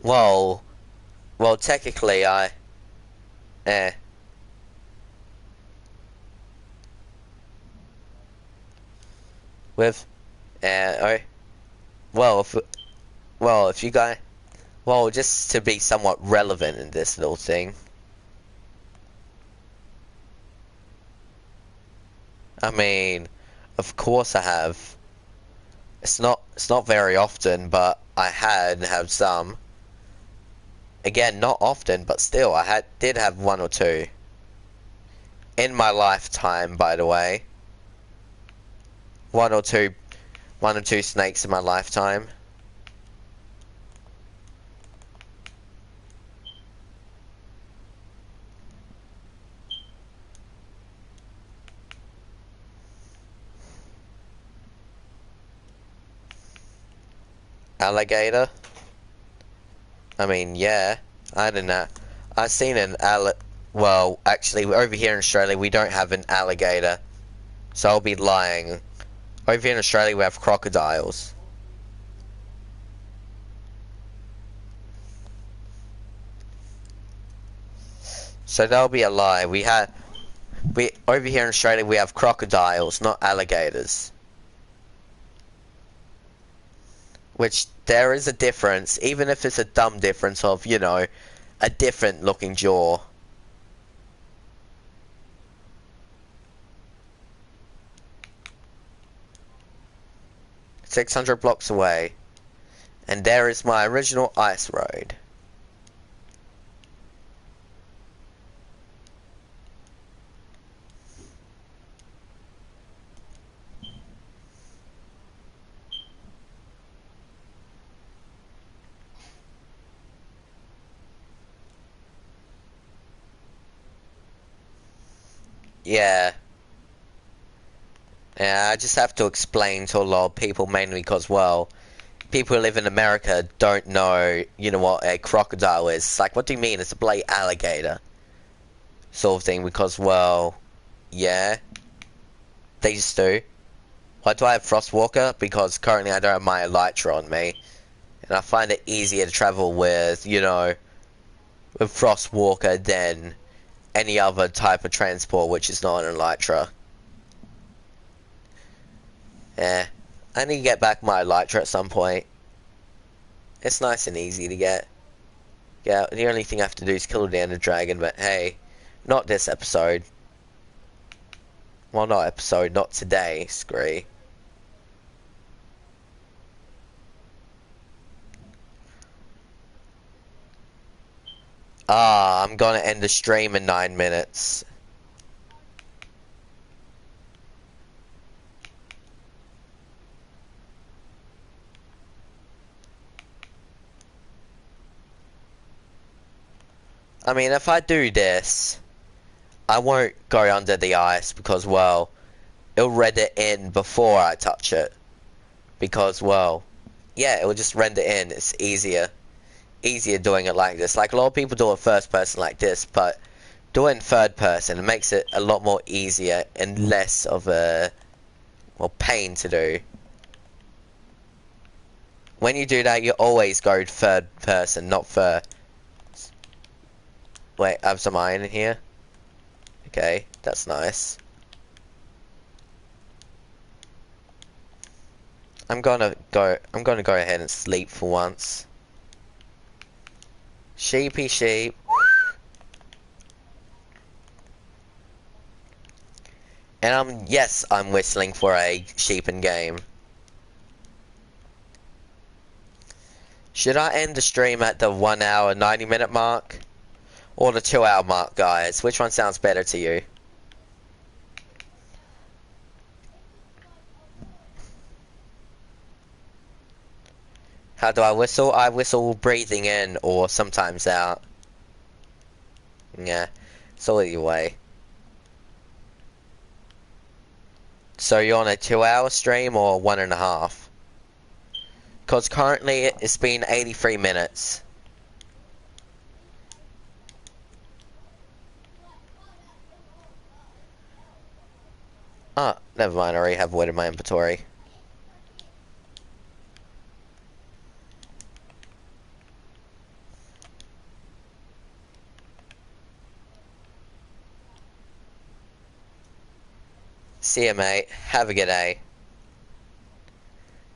Well, well, technically eh, with, oh, well, if you guys, well, just to be somewhat relevant in this little thing, I mean, of course I have. It's not very often, but I have some. Again, not often, but still, did have one or two. In my lifetime, by the way. One or two, one or two snakes in my lifetime. Alligator? I mean, yeah. I don't know. I seen an Well, actually, over here in Australia, we don't have an alligator. So I'll be lying. Over here in Australia, we have crocodiles. So that'll be a lie. We over here in Australia, we have crocodiles, not alligators. Which there is a difference, even if it's a dumb difference of, you know, a different looking jaw. "600 blocks away. And there is my original ice road." Yeah. Yeah, I just have to explain to a lot of people, mainly because, well, people who live in America don't know, you know, what a crocodile is. It's like, what do you mean? It's a bloody alligator. Sort of thing, because, well, yeah, they just do. Why do I have Frostwalker? Because currently I don't have my Elytra on me. And I find it easier to travel with, you know, with Frostwalker than any other type of transport which is not an Elytra. Yeah, I need to get back my Elytra at some point. It's nice and easy to get. Yeah, the only thing I have to do is kill the Ender Dragon, but hey, not this episode. Well, not episode, not today, Scree. Ah, I'm gonna end the stream in 9 minutes. I mean, if I do this, I won't go under the ice because, well, it'll render in before I touch it. Because, well, yeah, it will just render in. It's easier doing it like this. Like, a lot of people do it first person like this, but do it in third person. It makes it a lot more easier and less of a, well, pain to do. When you do that, you always go third person, not first. Wait, I have some iron in here. Okay, that's nice. I'm gonna go ahead and sleep for once. Sheepy sheep. And yes, I'm whistling for a sheep in game. Should I end the stream at the 1 hour 90 minute mark? Or the 2 hour mark, guys? Which one sounds better to you? How do I whistle? I whistle breathing in or sometimes out. Yeah, so either way. So you're on a 2 hour stream or 1.5? Because currently it's been 83 minutes. Ah, never mind, I already have wood in my inventory. See ya, mate. Have a good day.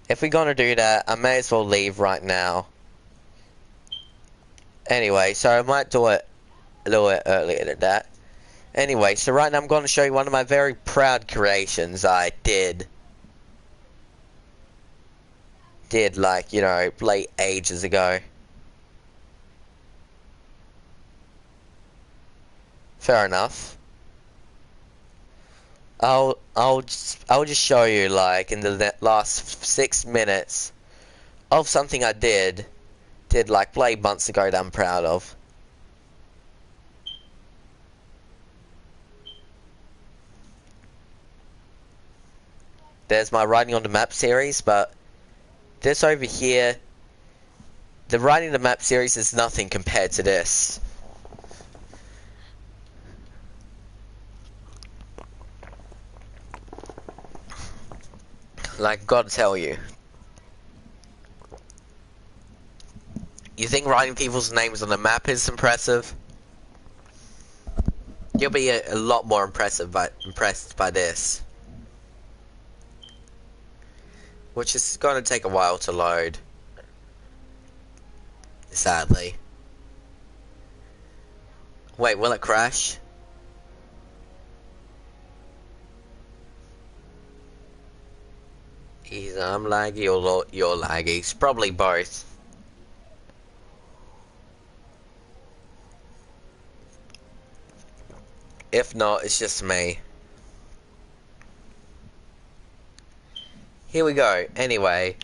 If we're gonna do that, I may as well leave right now. Anyway, so I might do it a little bit earlier than that. Anyway, so right now I'm going to show you one of my very proud creations I did. Like, you know, late ages ago. Fair enough. I'll just show you, like, in the last 6 minutes of something I did like late months ago that I'm proud of. There's my writing on the map series, but this over here, the writing on the map series is nothing compared to this. Like, God tell you. You think writing people's names on the map is impressive? You'll be a lot more impressed by this. Which is going to take a while to load. Sadly. Wait, will it crash? Either I'm laggy or you're laggy. It's probably both. If not, it's just me. Here we go. Anyway,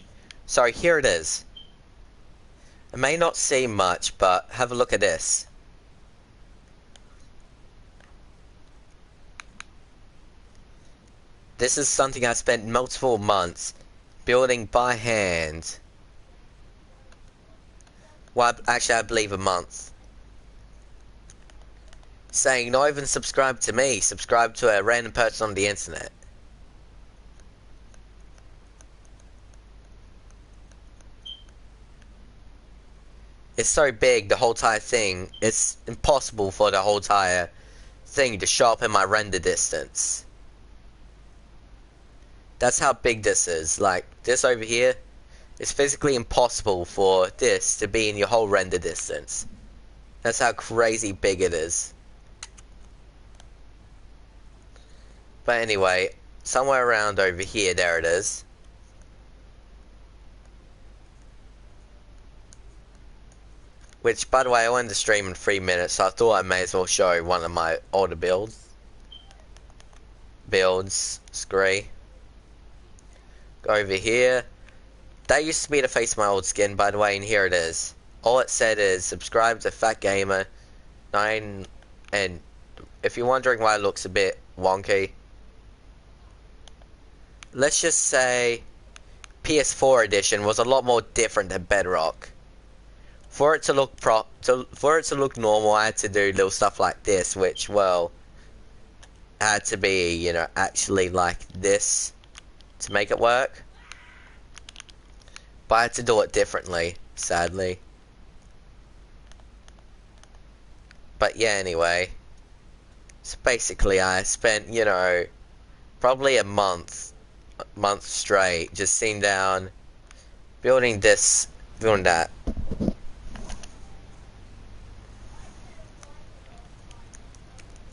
so here it is. It may not seem much, but have a look at this. This is something I spent multiple months building by hand. Well, actually, I believe a month. Saying, not even subscribe to me, subscribe to a random person on the internet. It's so big, the whole entire thing, it's impossible for the whole entire thing to show up in my render distance. That's how big this is. Like, this over here, it's physically impossible for this to be in your whole render distance. That's how crazy big it is. But anyway, somewhere around over here, there it is. Which, by the way, I wanted to stream in 3 minutes, so I thought I may as well show one of my older builds. Scree. Go over here. That used to be the face of my old skin, by the way, and here it is. All it said is, subscribe to Fat Gamer 9, and if you're wondering why it looks a bit wonky, let's just say PS4 edition was a lot more different than Bedrock. For it to look normal, I had to do little stuff like this, which, well, had to be, you know, actually like this to make it work. But I had to do it differently, sadly. But yeah, anyway. So basically I spent, you know, probably a month straight just sitting down, building this, building that.